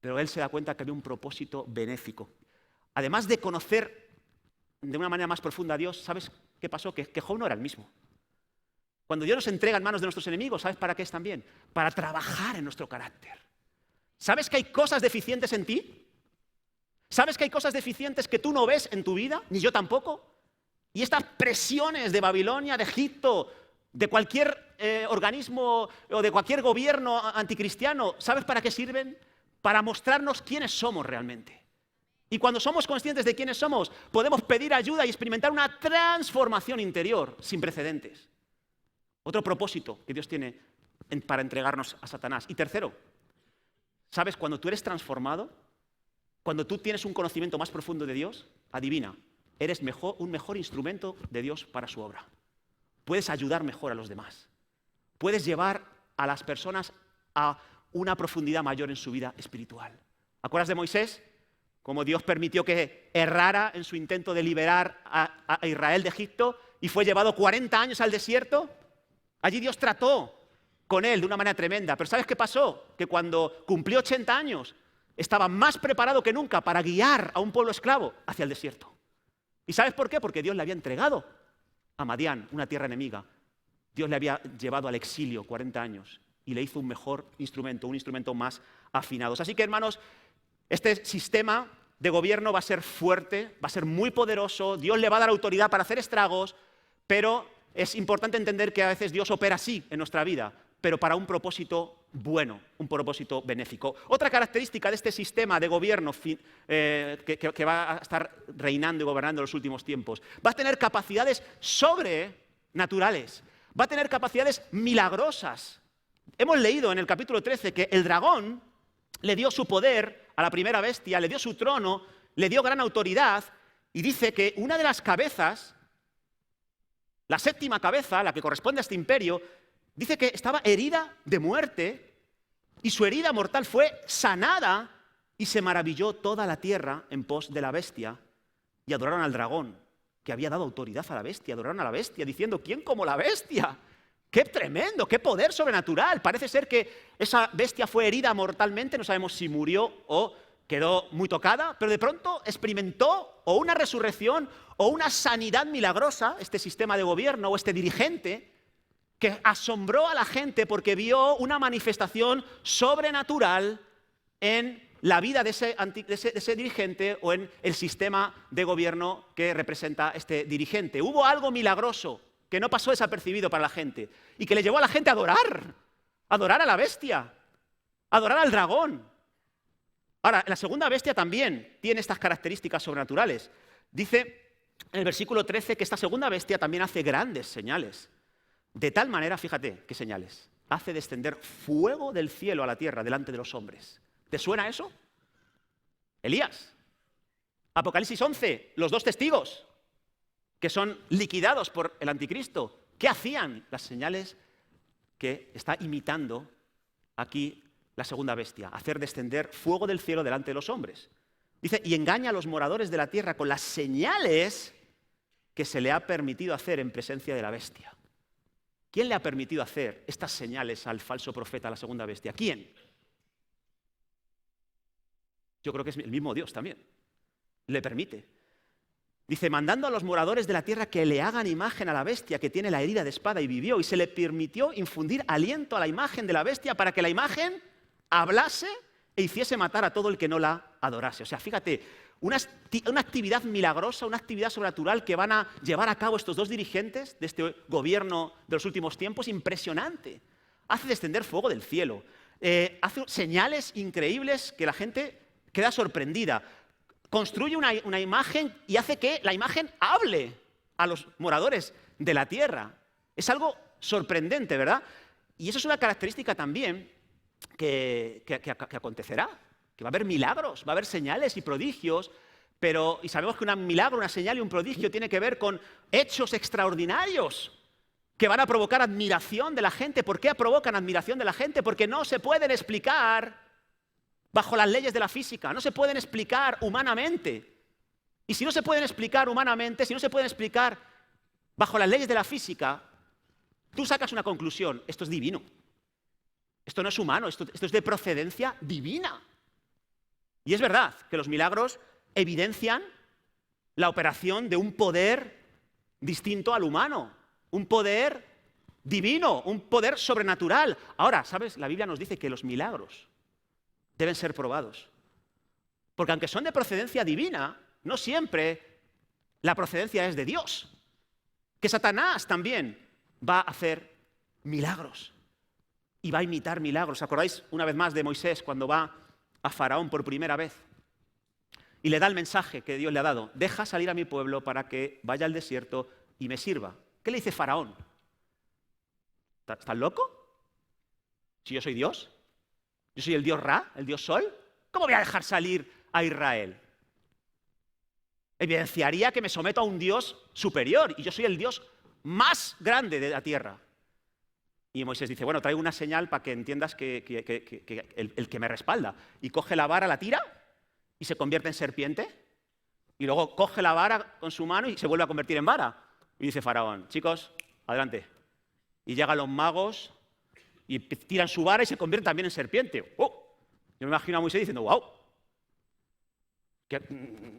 Pero él se da cuenta que había un propósito benéfico. además de conocer de una manera más profunda a Dios, ¿sabes qué pasó? Que Job no era el mismo. Cuando Dios nos entrega en manos de nuestros enemigos, ¿sabes para qué es también? Para trabajar en nuestro carácter. ¿Sabes que hay cosas deficientes en ti? ¿Sabes que hay cosas deficientes que tú no ves en tu vida? Ni yo tampoco. Y estas presiones de Babilonia, de Egipto, de cualquier organismo o de cualquier gobierno anticristiano, ¿sabes para qué sirven? Para mostrarnos quiénes somos realmente. Y cuando somos conscientes de quiénes somos, podemos pedir ayuda y experimentar una transformación interior sin precedentes. Otro propósito que Dios tiene para entregarnos a Satanás. Y tercero, ¿sabes? Cuando tú eres transformado, cuando tú tienes un conocimiento más profundo de Dios, adivina, eres un mejor instrumento de Dios para su obra. Puedes ayudar mejor a los demás. Puedes llevar a las personas a una profundidad mayor en su vida espiritual. ¿Acuerdas de Moisés? Cómo Dios permitió que errara en su intento de liberar a Israel de Egipto y fue llevado 40 años al desierto. Allí Dios trató con él de una manera tremenda. Pero ¿sabes qué pasó? Que cuando cumplió 80 años, estaba más preparado que nunca para guiar a un pueblo esclavo hacia el desierto. ¿Y sabes por qué? Porque Dios le había entregado a Madián, una tierra enemiga. Dios le había llevado al exilio 40 años y le hizo un mejor instrumento, un instrumento más afinado. Así que, hermanos, este sistema de gobierno va a ser fuerte, va a ser muy poderoso. Dios le va a dar autoridad para hacer estragos, pero es importante entender que a veces Dios opera así en nuestra vida, pero para un propósito bueno, un propósito benéfico. Otra característica de este sistema de gobierno que va a estar reinando y gobernando en los últimos tiempos, va a tener capacidades sobrenaturales, va a tener capacidades milagrosas. Hemos leído en el capítulo 13 que el dragón le dio su poder a la primera bestia, le dio su trono, le dio gran autoridad, y dice que una de las cabezas, la séptima cabeza, la que corresponde a este imperio, dice que estaba herida de muerte y su herida mortal fue sanada y se maravilló toda la tierra en pos de la bestia y adoraron al dragón, que había dado autoridad a la bestia, adoraron a la bestia diciendo, ¿quién como la bestia? ¡Qué tremendo! ¡Qué poder sobrenatural! Parece ser que esa bestia fue herida mortalmente, no sabemos si murió o quedó muy tocada, pero de pronto experimentó o una resurrección o una sanidad milagrosa, este sistema de gobierno o este dirigente, que asombró a la gente porque vio una manifestación sobrenatural en la vida de ese dirigente o en el sistema de gobierno que representa este dirigente. Hubo algo milagroso que no pasó desapercibido para la gente y que le llevó a la gente a adorar a la bestia, adorar al dragón. Ahora, la segunda bestia también tiene estas características sobrenaturales. Dice en el versículo 13 que esta segunda bestia también hace grandes señales. De tal manera, fíjate qué señales, hace descender fuego del cielo a la tierra delante de los hombres. ¿Te suena eso? Elías. Apocalipsis 11, los 2 testigos que son liquidados por el anticristo. ¿Qué hacían? Las señales que está imitando aquí la segunda bestia, hacer descender fuego del cielo delante de los hombres. Dice, y engaña a los moradores de la tierra con las señales que se le ha permitido hacer en presencia de la bestia. ¿Quién le ha permitido hacer estas señales al falso profeta, a la segunda bestia? ¿Quién? Yo creo que es el mismo Dios también. Le permite. Dice, mandando a los moradores de la tierra que le hagan imagen a la bestia que tiene la herida de espada y vivió, y se le permitió infundir aliento a la imagen de la bestia para que la imagen hablase e hiciese matar a todo el que no la adorase. O sea, fíjate, una actividad milagrosa, una actividad sobrenatural que van a llevar a cabo estos 2 dirigentes de este gobierno de los últimos tiempos, impresionante. Hace descender fuego del cielo, hace señales increíbles que la gente queda sorprendida. Construye una imagen y hace que la imagen hable a los moradores de la tierra. Es algo sorprendente, ¿verdad? Y eso es una característica también que acontecerá, que va a haber milagros, va a haber señales y prodigios, y sabemos que un milagro, una señal y un prodigio tiene que ver con hechos extraordinarios que van a provocar admiración de la gente. ¿Por qué provocan admiración de la gente? Porque no se pueden explicar bajo las leyes de la física, no se pueden explicar humanamente. Y si no se pueden explicar humanamente, si no se pueden explicar bajo las leyes de la física, tú sacas una conclusión, esto es divino. Esto no es humano, esto es de procedencia divina. Y es verdad que los milagros evidencian la operación de un poder distinto al humano, un poder divino, un poder sobrenatural. Ahora, ¿sabes? La Biblia nos dice que los milagros deben ser probados. Porque aunque son de procedencia divina, no siempre la procedencia es de Dios. Que Satanás también va a hacer milagros y va a imitar milagros. ¿Acordáis una vez más de Moisés cuando va a Faraón por primera vez? Y le da el mensaje que Dios le ha dado. Deja salir a mi pueblo para que vaya al desierto y me sirva. ¿Qué le dice Faraón? ¿Estás loco? Si yo soy Dios, yo soy el Dios Ra, el Dios Sol, ¿cómo voy a dejar salir a Israel? Evidenciaría que me someto a un Dios superior y yo soy el Dios más grande de la tierra. Y Moisés dice, bueno, traigo una señal para que entiendas que el que me respalda. Y coge la vara, la tira y se convierte en serpiente. Y luego coge la vara con su mano y se vuelve a convertir en vara. Y dice Faraón, chicos, adelante. Y llegan los magos y tiran su vara y se convierten también en serpiente. ¡Oh! Yo me imagino a Moisés diciendo, wow.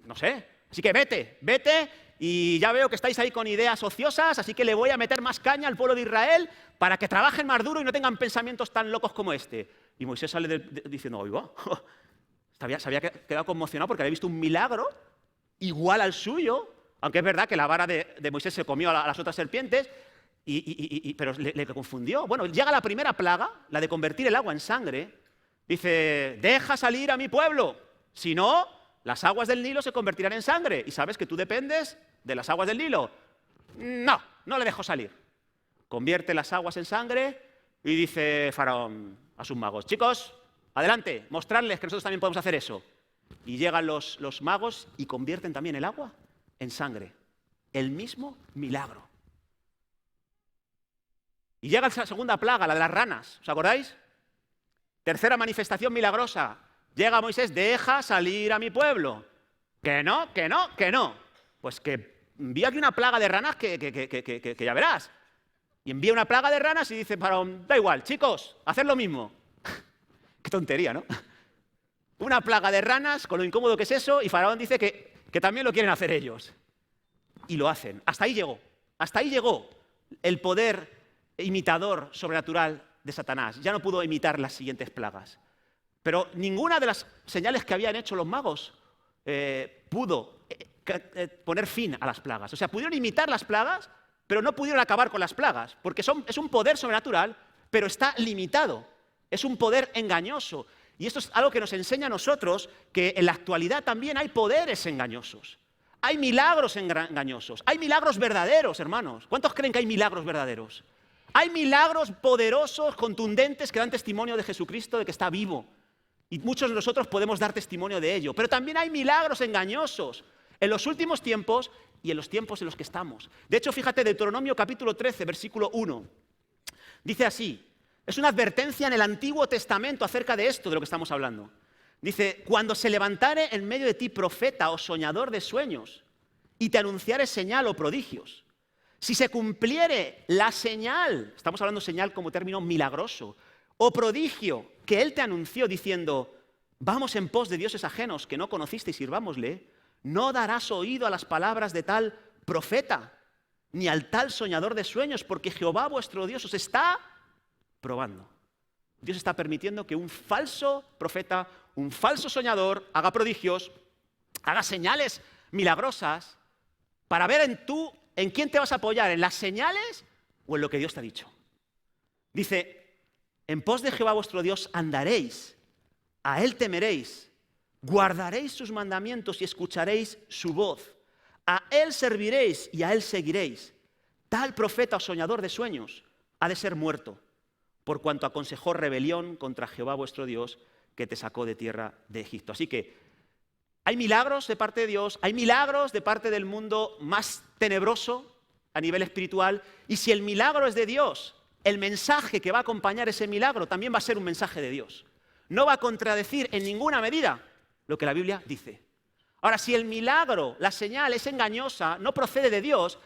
No sé. Así que vete, y ya veo que estáis ahí con ideas ociosas, así que le voy a meter más caña al pueblo de Israel para que trabajen más duro y no tengan pensamientos tan locos como este. Y Moisés sale diciendo, oiga, se había quedado conmocionado porque había visto un milagro igual al suyo, aunque es verdad que la vara de Moisés se comió a las otras serpientes, pero le confundió. Bueno, llega la primera plaga, la de convertir el agua en sangre. Dice, deja salir a mi pueblo, si no, las aguas del Nilo se convertirán en sangre. ¿Y sabes que tú dependes de las aguas del Nilo? No le dejo salir. Convierte las aguas en sangre y dice Faraón a sus magos, chicos, adelante, mostrarles que nosotros también podemos hacer eso. Y llegan los magos y convierten también el agua en sangre. El mismo milagro. Y llega la segunda plaga, la de las ranas, ¿os acordáis? Tercera manifestación milagrosa. Llega Moisés, deja salir a mi pueblo. Que no. Pues que envía aquí una plaga de ranas que ya verás. Y envía una plaga de ranas y dice, da igual, chicos, haced lo mismo. Qué tontería, ¿no? Una plaga de ranas, con lo incómodo que es eso, y Faraón dice que también lo quieren hacer ellos. Y lo hacen. Hasta ahí llegó el poder imitador sobrenatural de Satanás. Ya no pudo imitar las siguientes plagas. Pero ninguna de las señales que habían hecho los magos pudo poner fin a las plagas. O sea, pudieron imitar las plagas, pero no pudieron acabar con las plagas, porque es un poder sobrenatural, pero está limitado. Es un poder engañoso. Y esto es algo que nos enseña a nosotros que en la actualidad también hay poderes engañosos. Hay milagros engañosos. Hay milagros verdaderos, hermanos. ¿Cuántos creen que hay milagros verdaderos? Hay milagros poderosos, contundentes, que dan testimonio de Jesucristo, de que está vivo. Y muchos de nosotros podemos dar testimonio de ello. Pero también hay milagros engañosos en los últimos tiempos y en los tiempos en los que estamos. De hecho, fíjate, Deuteronomio capítulo 13, versículo 1. Dice así, es una advertencia en el Antiguo Testamento acerca de esto, de lo que estamos hablando. Dice, cuando se levantare en medio de ti profeta o soñador de sueños y te anunciare señal o prodigios, si se cumpliere la señal, estamos hablando de señal como término milagroso, o prodigio que él te anunció diciendo, vamos en pos de dioses ajenos que no conociste y sirvámosle, no darás oído a las palabras de tal profeta, ni al tal soñador de sueños, porque Jehová vuestro Dios os está probando. Dios está permitiendo que un falso profeta, un falso soñador, haga prodigios, haga señales milagrosas, para ver en quién te vas a apoyar, en las señales o en lo que Dios te ha dicho. Dice, en pos de Jehová vuestro Dios andaréis, a Él temeréis, guardaréis sus mandamientos y escucharéis su voz. A Él serviréis y a Él seguiréis. Tal profeta o soñador de sueños ha de ser muerto, por cuanto aconsejó rebelión contra Jehová vuestro Dios, que te sacó de tierra de Egipto. Así que hay milagros de parte de Dios, hay milagros de parte del mundo más tenebroso a nivel espiritual, y si el milagro es de Dios, el mensaje que va a acompañar ese milagro también va a ser un mensaje de Dios. No va a contradecir en ninguna medida lo que la Biblia dice. Ahora, si el milagro, la señal es engañosa, no procede de Dios,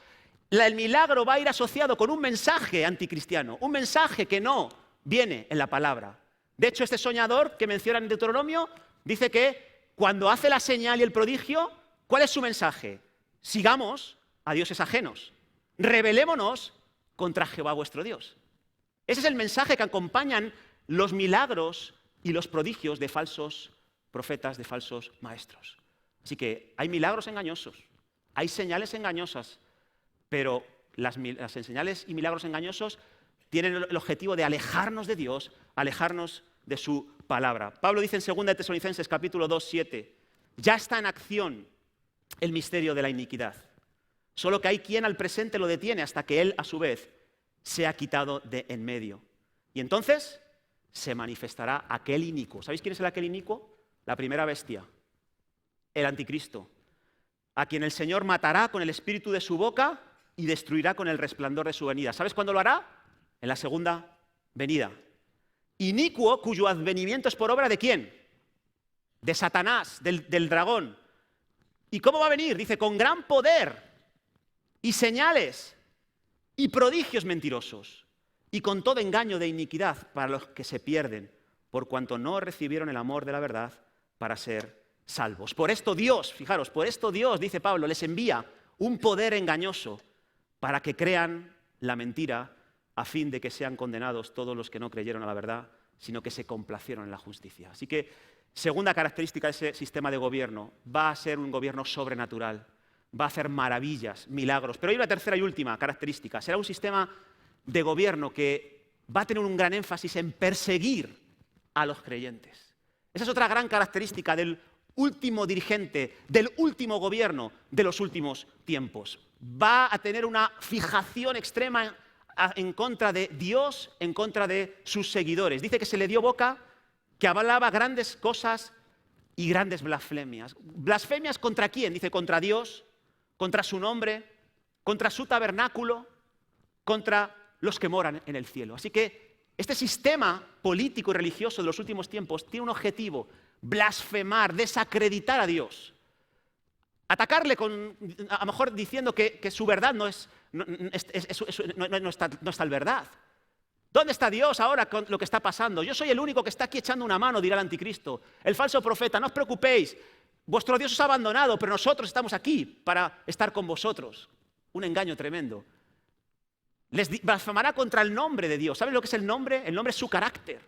el milagro va a ir asociado con un mensaje anticristiano, un mensaje que no viene en la palabra. De hecho, este soñador que menciona en Deuteronomio dice que cuando hace la señal y el prodigio, ¿cuál es su mensaje? Sigamos a dioses ajenos. Rebelémonos contra Jehová vuestro Dios. Ese es el mensaje que acompañan los milagros y los prodigios de falsos profetas, de falsos maestros. Así que hay milagros engañosos, hay señales engañosas, pero las señales y milagros engañosos tienen el objetivo de alejarnos de Dios, alejarnos de su palabra. Pablo dice en 2 Tesalonicenses capítulo 2, 7, ya está en acción el misterio de la iniquidad, solo que hay quien al presente lo detiene hasta que él a su vez sea quitado de en medio. Y entonces se manifestará aquel inicuo. ¿Sabéis quién es el aquel inicuo? La primera bestia, el anticristo, a quien el Señor matará con el espíritu de su boca y destruirá con el resplandor de su venida. ¿Sabes cuándo lo hará? En la segunda venida. Inicuo, cuyo advenimiento es por obra ¿de quién? De Satanás, del dragón. ¿Y cómo va a venir? Dice, con gran poder y señales y prodigios mentirosos, y con todo engaño de iniquidad para los que se pierden, por cuanto no recibieron el amor de la verdad para ser salvos. Por esto Dios, fijaros, por esto Dios, dice Pablo, les envía un poder engañoso para que crean la mentira, a fin de que sean condenados todos los que no creyeron a la verdad, sino que se complacieron en la justicia. Así que, segunda característica de ese sistema de gobierno, va a ser un gobierno sobrenatural, va a hacer maravillas, milagros. Pero hay una tercera y última característica, será un sistema de gobierno que va a tener un gran énfasis en perseguir a los creyentes. Esa es otra gran característica del último dirigente, del último gobierno de los últimos tiempos. Va a tener una fijación extrema en contra de Dios, en contra de sus seguidores. Dice que se le dio boca que hablaba grandes cosas y grandes blasfemias. ¿Blasfemias contra quién? Dice, contra Dios, contra su nombre, contra su tabernáculo, contra los que moran en el cielo. Así que este sistema político y religioso de los últimos tiempos tiene un objetivo: blasfemar, desacreditar a Dios. Atacarle a lo mejor diciendo que su verdad no está en verdad. ¿Dónde está Dios ahora con lo que está pasando? Yo soy el único que está aquí echando una mano, dirá el anticristo. El falso profeta, no os preocupéis, vuestro Dios os ha abandonado, pero nosotros estamos aquí para estar con vosotros. Un engaño tremendo. Les blasfemará contra el nombre de Dios. ¿Saben lo que es el nombre? El nombre es su carácter.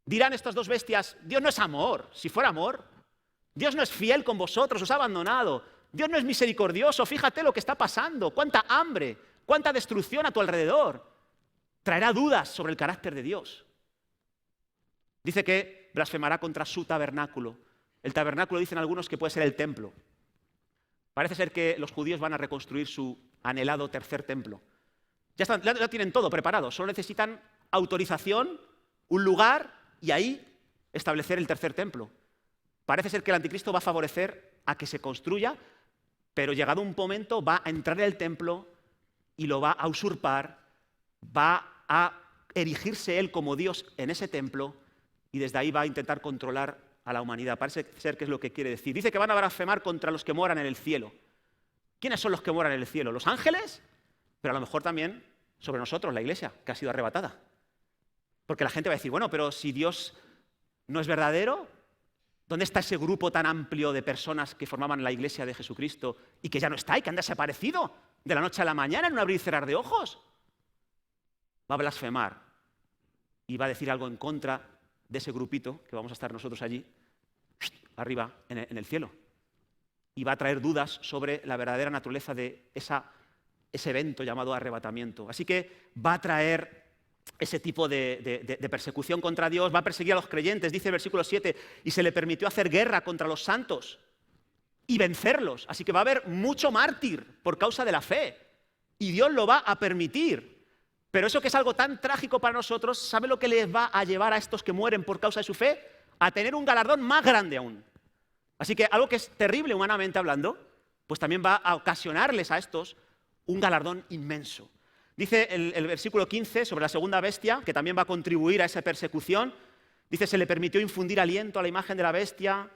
Dirán estas dos bestias, Dios no es amor. Si fuera amor, Dios no es fiel con vosotros, os ha abandonado. Dios no es misericordioso, fíjate lo que está pasando. Cuánta hambre, cuánta destrucción a tu alrededor. Traerá dudas sobre el carácter de Dios. Dice que blasfemará contra su tabernáculo. El tabernáculo, dicen algunos, que puede ser el templo. Parece ser que los judíos van a reconstruir su anhelado tercer templo. Ya tienen todo preparado, solo necesitan autorización, un lugar y ahí establecer el tercer templo. Parece ser que el anticristo va a favorecer a que se construya, pero llegado un momento va a entrar en el templo y lo va a usurpar, va a erigirse él como Dios en ese templo y desde ahí va a intentar controlar a la humanidad. Parece ser que es lo que quiere decir. Dice que van a blasfemar contra los que moran en el cielo. ¿Quiénes son los que moran en el cielo? ¿Los ángeles? Pero a lo mejor también sobre nosotros, la iglesia, que ha sido arrebatada. Porque la gente va a decir, bueno, pero si Dios no es verdadero, ¿dónde está ese grupo tan amplio de personas que formaban la iglesia de Jesucristo y que ya no está y que han desaparecido de la noche a la mañana en un abrir y cerrar de ojos? Va a blasfemar y va a decir algo en contra de ese grupito que vamos a estar nosotros allí, arriba, en el cielo. Y va a traer dudas sobre la verdadera naturaleza de ese evento llamado arrebatamiento. Así que va a traer ese tipo de persecución contra Dios, va a perseguir a los creyentes, dice el versículo 7, y se le permitió hacer guerra contra los santos y vencerlos. Así que va a haber mucho mártir por causa de la fe, y Dios lo va a permitir. Pero eso que es algo tan trágico para nosotros, ¿sabe lo que les va a llevar a estos que mueren por causa de su fe? A tener un galardón más grande aún. Así que algo que es terrible humanamente hablando, pues también va a ocasionarles a estos un galardón inmenso. Dice el versículo 15 sobre la segunda bestia, que también va a contribuir a esa persecución. Dice, se le permitió infundir aliento a la imagen de la bestia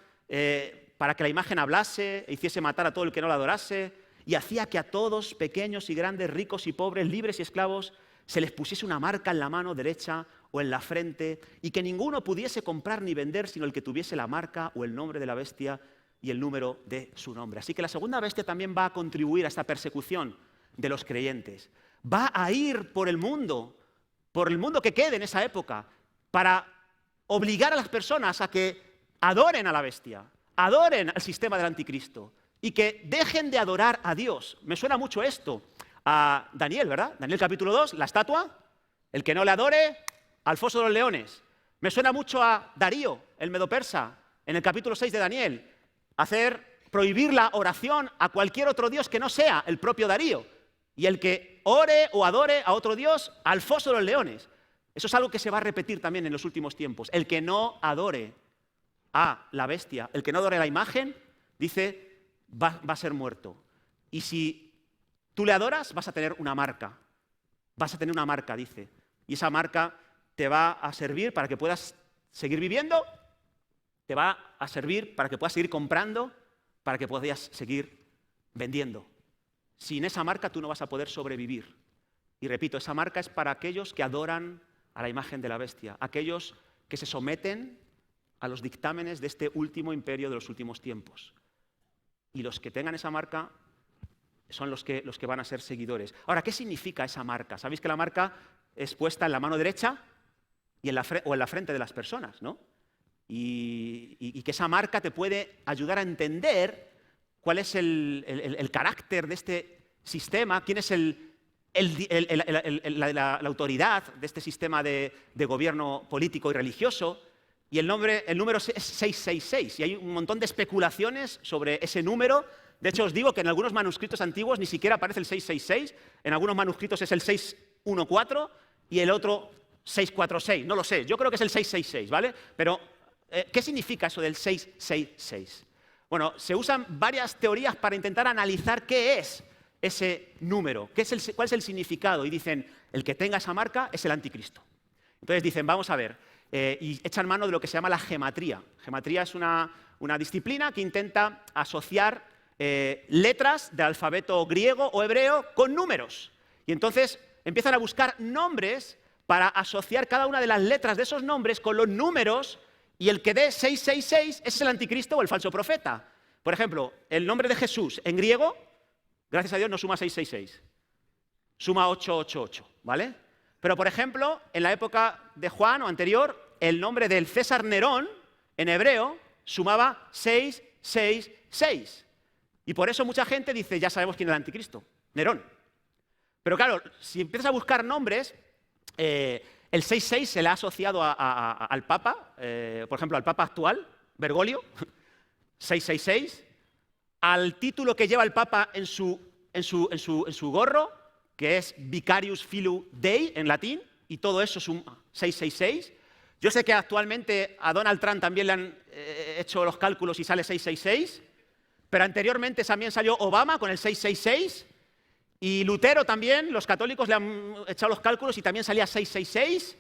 para que la imagen hablase e hiciese matar a todo el que no la adorase, y hacía que a todos, pequeños y grandes, ricos y pobres, libres y esclavos, se les pusiese una marca en la mano derecha o en la frente, y que ninguno pudiese comprar ni vender sino el que tuviese la marca o el nombre de la bestia y el número de su nombre. Así que la segunda bestia también va a contribuir a esta persecución de los creyentes. Va a ir por el mundo que quede en esa época, para obligar a las personas a que adoren a la bestia, adoren al sistema del anticristo y que dejen de adorar a Dios. Me suena mucho esto a Daniel, ¿verdad? Daniel capítulo 2, la estatua, el que no le adore, al foso de los leones. Me suena mucho a Darío, el medo-persa, en el capítulo 6 de Daniel, prohibir la oración a cualquier otro dios que no sea el propio Darío. Y el que ore o adore a otro dios, al foso de los leones. Eso es algo que se va a repetir también en los últimos tiempos. El que no adore a la bestia, el que no adore la imagen, dice, va a ser muerto. Y si tú le adoras, vas a tener una marca. Vas a tener una marca, dice. Y esa marca te va a servir para que puedas seguir viviendo, te va a servir para que puedas seguir comprando, para que puedas seguir vendiendo. Sin esa marca tú no vas a poder sobrevivir. Y repito, esa marca es para aquellos que adoran a la imagen de la bestia, aquellos que se someten a los dictámenes de este último imperio de los últimos tiempos. Y los que tengan esa marca son los que van a ser seguidores. Ahora, ¿qué significa esa marca? Sabéis que la marca es puesta en la mano derecha y en la frente de las personas, ¿no? Y que esa marca te puede ayudar a entender cuál es el carácter de este sistema, quién es la autoridad de este sistema de gobierno político y religioso. Y el número es 666, y hay un montón de especulaciones sobre ese número. De hecho, os digo que en algunos manuscritos antiguos ni siquiera aparece el 666, en algunos manuscritos es el 614 y el otro 646, no lo sé, yo creo que es el 666, ¿vale? Pero, ¿qué significa eso del 666? Bueno, se usan varias teorías para intentar analizar qué es ese número, cuál es el significado, y dicen, el que tenga esa marca es el anticristo. Entonces dicen, vamos a ver, y echan mano de lo que se llama la gematría. Gematría es una disciplina que intenta asociar letras del alfabeto griego o hebreo con números. Y entonces empiezan a buscar nombres para asociar cada una de las letras de esos nombres con los números, y el que dé 666 es el anticristo o el falso profeta. Por ejemplo, el nombre de Jesús en griego, gracias a Dios, no suma 666, suma 888, ¿vale? Pero, por ejemplo, en la época de Juan o anterior, el nombre del César Nerón en hebreo sumaba 666. Y por eso mucha gente dice, ya sabemos quién es el anticristo, Nerón. Pero claro, si empiezas a buscar nombres, el 66 se le ha asociado al Papa, por ejemplo, al Papa actual, Bergoglio, 666, al título que lleva el Papa en su gorro, que es Vicarius Filii Dei en latín, y todo eso es un 666. Yo sé que actualmente a Donald Trump también le han hecho los cálculos y sale 666, pero anteriormente también salió Obama con el 666, y Lutero también, los católicos le han echado los cálculos y también salía 666,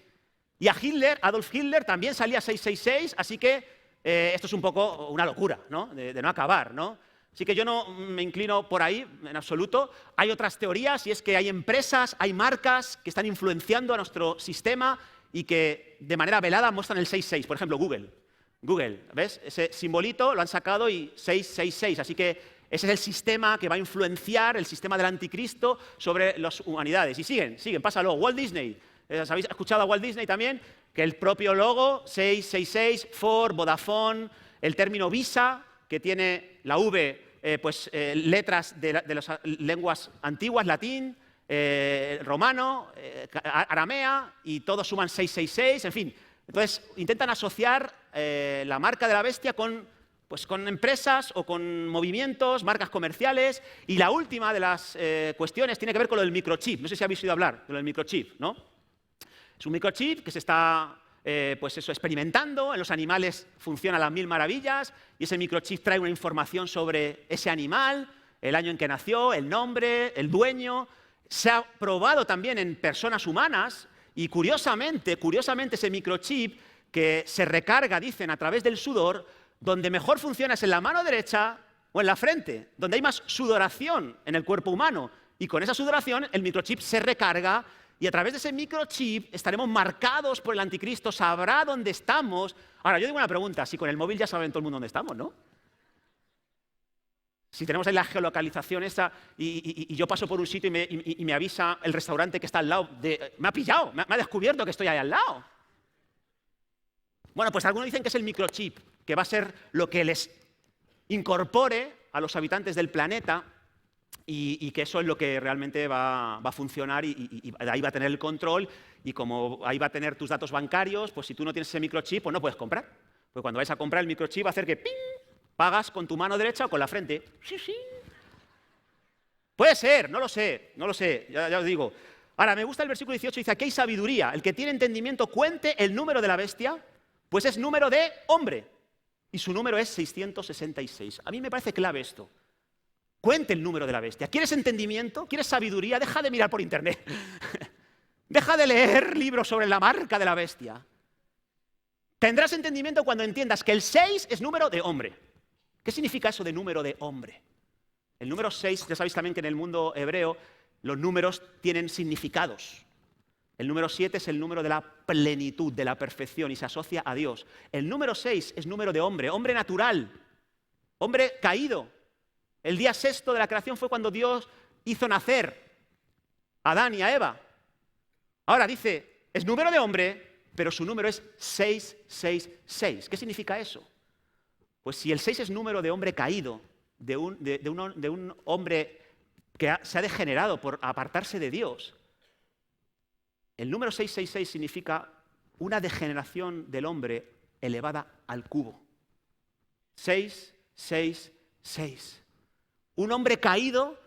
y a Hitler, Adolf Hitler, también salía 666, así que esto es un poco una locura, ¿no? De no acabar, ¿no? Así que yo no me inclino por ahí en absoluto. Hay otras teorías, y es que hay empresas, hay marcas que están influenciando a nuestro sistema y que de manera velada muestran el 66. Por ejemplo, Google, ¿ves? Ese simbolito lo han sacado y 666. Así que ese es el sistema que va a influenciar el sistema del anticristo sobre las humanidades. Y siguen, pásalo. Walt Disney. ¿Habéis escuchado a Walt Disney también? Que el propio logo, 666, Ford, Vodafone, el término Visa, que tiene la V, letras de las lenguas antiguas, latín, romano, aramea, y todos suman 666, en fin. Entonces, intentan asociar la marca de la bestia con empresas o con movimientos, marcas comerciales. Y la última de las cuestiones tiene que ver con lo del microchip. No sé si habéis oído hablar de lo del microchip, ¿no? Es un microchip que se está experimentando, en los animales funciona a las mil maravillas, y ese microchip trae una información sobre ese animal, el año en que nació, el nombre, el dueño. Se ha probado también en personas humanas, y curiosamente ese microchip, que se recarga, dicen, a través del sudor, donde mejor funciona es en la mano derecha o en la frente, donde hay más sudoración en el cuerpo humano, y con esa sudoración el microchip se recarga y a través de ese microchip estaremos marcados por el anticristo, sabrá dónde estamos. Ahora, yo digo una pregunta, si con el móvil ya saben todo el mundo dónde estamos, ¿no? Si tenemos ahí la geolocalización esa y yo paso por un sitio y me avisa el restaurante que está al lado, me ha pillado, me ha descubierto que estoy ahí al lado. Bueno, pues algunos dicen que es el microchip, que va a ser lo que les incorpore a los habitantes del planeta y que eso es lo que realmente va a funcionar y ahí va a tener el control y como ahí va a tener tus datos bancarios, pues si tú no tienes ese microchip, pues no puedes comprar. Pues cuando vais a comprar el microchip va a hacer que ¡ping! Pagas con tu mano derecha o con la frente. Sí, sí. Puede ser, no lo sé, ya os digo. Ahora, me gusta el versículo 18, dice, aquí hay sabiduría. El que tiene entendimiento cuente el número de la bestia, pues es número de hombre. Y su número es 666. A mí me parece clave esto. Cuente el número de la bestia. ¿Quieres entendimiento? ¿Quieres sabiduría? Deja de mirar por internet. Deja de leer libros sobre la marca de la bestia. Tendrás entendimiento cuando entiendas que el 6 es número de hombre. ¿Qué significa eso de número de hombre? El número 6, ya sabéis también que en el mundo hebreo los números tienen significados. El número 7 es el número de la plenitud, de la perfección y se asocia a Dios. El número 6 es número de hombre, hombre natural, hombre caído. El día sexto de la creación fue cuando Dios hizo nacer a Adán y a Eva. Ahora dice, es número de hombre, pero su número es 666. ¿Qué significa eso? Pues si el 6 es número de hombre caído, de un hombre que se ha degenerado por apartarse de Dios, el número 666 significa una degeneración del hombre elevada al cubo. 666. Un hombre caído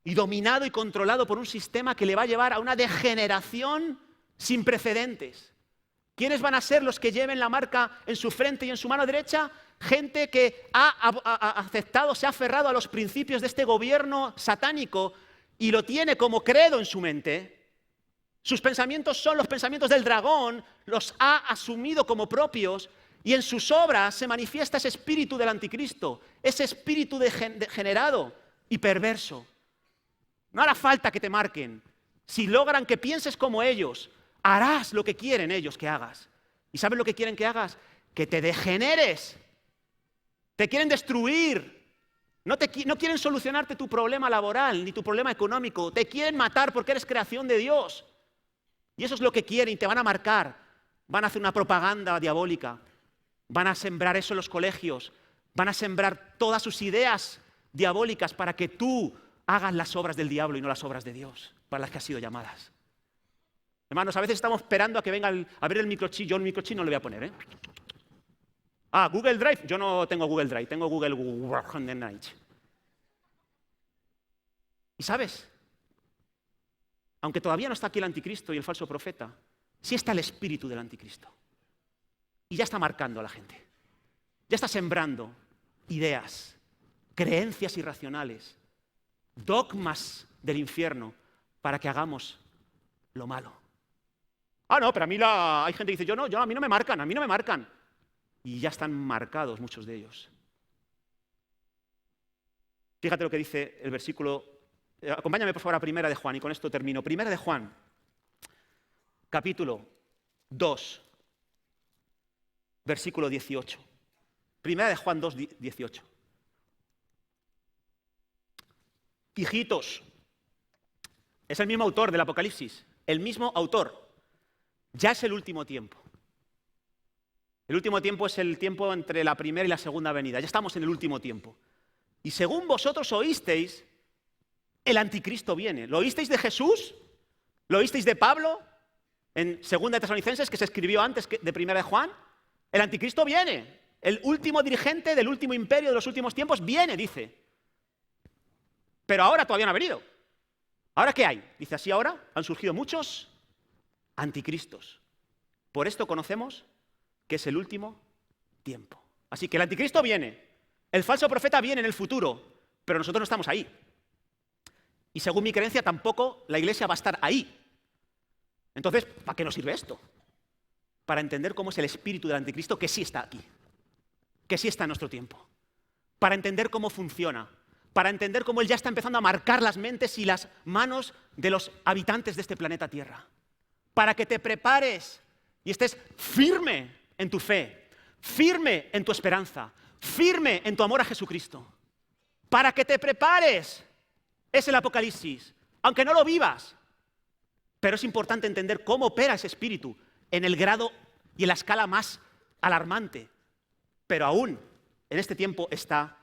y dominado y controlado por un sistema que le va a llevar a una degeneración sin precedentes. ¿Quiénes van a ser los que lleven la marca en su frente y en su mano derecha? Gente que ha aceptado, se ha aferrado a los principios de este gobierno satánico y lo tiene como credo en su mente. Sus pensamientos son los pensamientos del dragón, los ha asumido como propios y en sus obras se manifiesta ese espíritu del anticristo, ese espíritu degenerado y perverso. No hará falta que te marquen. Si logran que pienses como ellos, harás lo que quieren ellos que hagas. ¿Y sabes lo que quieren que hagas? Que te degeneres. Te quieren destruir. No quieren solucionarte tu problema laboral ni tu problema económico. Te quieren matar porque eres creación de Dios. Y eso es lo que quieren y te van a marcar. Van a hacer una propaganda diabólica. Van a sembrar eso en los colegios. Van a sembrar todas sus ideas diabólicas para que tú hagas las obras del diablo y no las obras de Dios, para las que has sido llamadas. Hermanos, a veces estamos esperando a que venga a ver el microchip. Yo el microchip no lo voy a poner, ¿eh? Google Drive. Yo no tengo Google Drive, tengo Google Work on the Night. ¿Y sabes? Aunque todavía no está aquí el anticristo y el falso profeta, sí está el espíritu del anticristo. Y ya está marcando a la gente. Ya está sembrando ideas, creencias irracionales, dogmas del infierno para que hagamos lo malo. No, pero a mí hay gente que dice, a mí no me marcan. Y ya están marcados muchos de ellos. Fíjate lo que dice el versículo. Acompáñame por favor a Primera de Juan y con esto termino. Primera de Juan, capítulo 2, versículo 18. Primera de Juan 2, 18. Hijitos, es el mismo autor del Apocalipsis, el mismo autor. Ya es el último tiempo. El último tiempo es el tiempo entre la primera y la segunda venida. Ya estamos en el último tiempo. Y según vosotros oísteis, el anticristo viene. ¿Lo oísteis de Jesús? ¿Lo oísteis de Pablo? En 2 de Tesalonicenses, que se escribió antes de Primera de Juan. El anticristo viene. El último dirigente del último imperio de los últimos tiempos viene, dice. Pero ahora todavía no ha venido. ¿Ahora qué hay? Dice así ahora, han surgido muchos anticristos. Por esto conocemos que es el último tiempo. Así que el anticristo viene, el falso profeta viene en el futuro, pero nosotros no estamos ahí. Y según mi creencia tampoco la iglesia va a estar ahí. Entonces, ¿para qué nos sirve esto? Para entender cómo es el espíritu del anticristo que sí está aquí, que sí está en nuestro tiempo. Para entender cómo funciona, para entender cómo él ya está empezando a marcar las mentes y las manos de los habitantes de este planeta Tierra, para que te prepares y estés firme en tu fe, firme en tu esperanza, firme en tu amor a Jesucristo. Para que te prepares, es el Apocalipsis, aunque no lo vivas. Pero es importante entender cómo opera ese espíritu en el grado y en la escala más alarmante. Pero aún en este tiempo está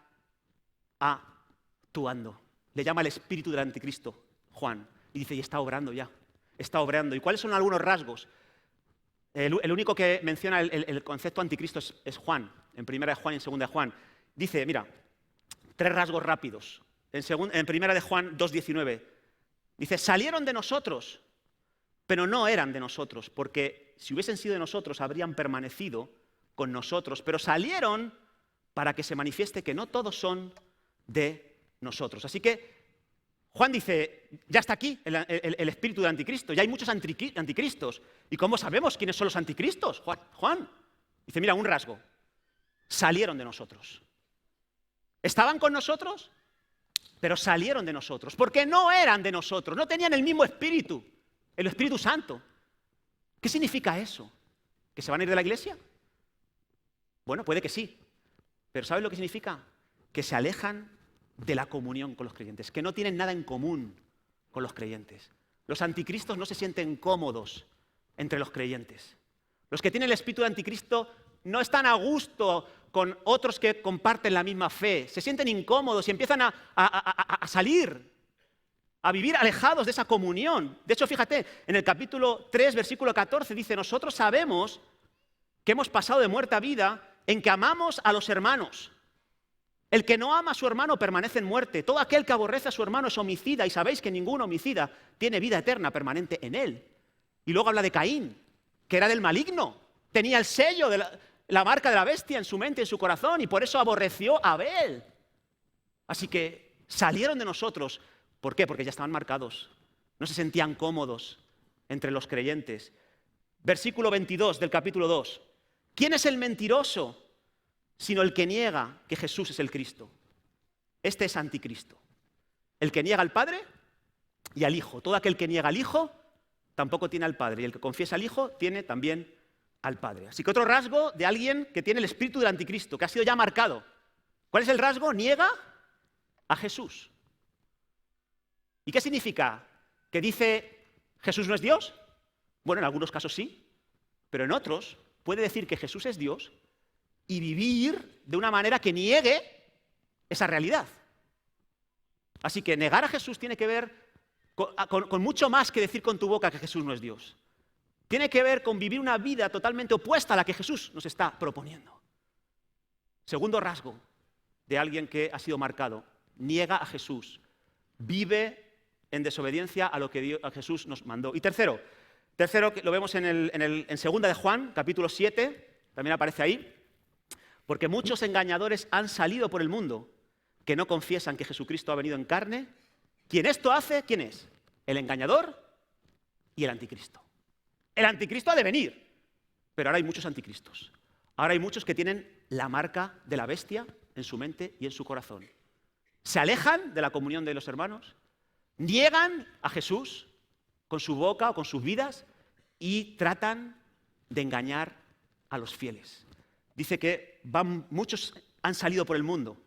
actuando. Le llama el espíritu del anticristo, Juan, y dice, y está obrando ya, está obrando. ¿Y cuáles son algunos rasgos? El único que menciona el concepto anticristo es Juan, en 1 Juan y en 2 Juan. Dice, mira, 3 rasgos rápidos. En 1 Juan 2:19, dice, salieron de nosotros, pero no eran de nosotros, porque si hubiesen sido de nosotros, habrían permanecido con nosotros, pero salieron para que se manifieste que no todos son de nosotros. Así que Juan dice, ya está aquí el espíritu del anticristo, ya hay muchos anticristos. ¿Y cómo sabemos quiénes son los anticristos? Juan dice, mira, un rasgo, salieron de nosotros. ¿Estaban con nosotros? Pero salieron de nosotros, porque no eran de nosotros, no tenían el mismo espíritu, el Espíritu Santo. ¿Qué significa eso? ¿Que se van a ir de la iglesia? Bueno, puede que sí, pero ¿sabes lo que significa? Que se alejan de la comunión con los creyentes, que no tienen nada en común con los creyentes. Los anticristos no se sienten cómodos entre los creyentes. Los que tienen el espíritu de anticristo no están a gusto con otros que comparten la misma fe, se sienten incómodos y empiezan a salir, a vivir alejados de esa comunión. De hecho, fíjate, en el capítulo 3, versículo 14, dice, nosotros sabemos que hemos pasado de muerte a vida en que amamos a los hermanos. El que no ama a su hermano permanece en muerte. Todo aquel que aborrece a su hermano es homicida, y sabéis que ningún homicida tiene vida eterna permanente en él. Y luego habla de Caín, que era del maligno, tenía el sello de la marca de la bestia en su mente y en su corazón, y por eso aborreció a Abel. Así que salieron de nosotros. ¿Por qué? Porque ya estaban marcados. No se sentían cómodos entre los creyentes. Versículo 22 del capítulo 2. ¿Quién es el mentiroso sino el que niega que Jesús es el Cristo? Este es anticristo. El que niega al Padre y al Hijo. Todo aquel que niega al Hijo tampoco tiene al Padre. Y el que confiesa al Hijo tiene también al Padre. Así que otro rasgo de alguien que tiene el espíritu del anticristo, que ha sido ya marcado. ¿Cuál es el rasgo? Niega a Jesús. ¿Y qué significa? ¿Que dice Jesús no es Dios? Bueno, en algunos casos sí, pero en otros puede decir que Jesús es Dios y vivir de una manera que niegue esa realidad. Así que negar a Jesús tiene que ver con mucho más que decir con tu boca que Jesús no es Dios. Tiene que ver con vivir una vida totalmente opuesta a la que Jesús nos está proponiendo. Segundo rasgo de alguien que ha sido marcado, niega a Jesús, vive en desobediencia a lo que a Jesús nos mandó. Y tercero, que lo vemos en 2 de Juan, capítulo 7, también aparece ahí, porque muchos engañadores han salido por el mundo que no confiesan que Jesucristo ha venido en carne. Quien esto hace, ¿quién es? El engañador y el anticristo. El anticristo ha de venir, pero ahora hay muchos anticristos. Ahora hay muchos que tienen la marca de la bestia en su mente y en su corazón. Se alejan de la comunión de los hermanos, niegan a Jesús con su boca o con sus vidas y tratan de engañar a los fieles. Dice que muchos han salido por el mundo,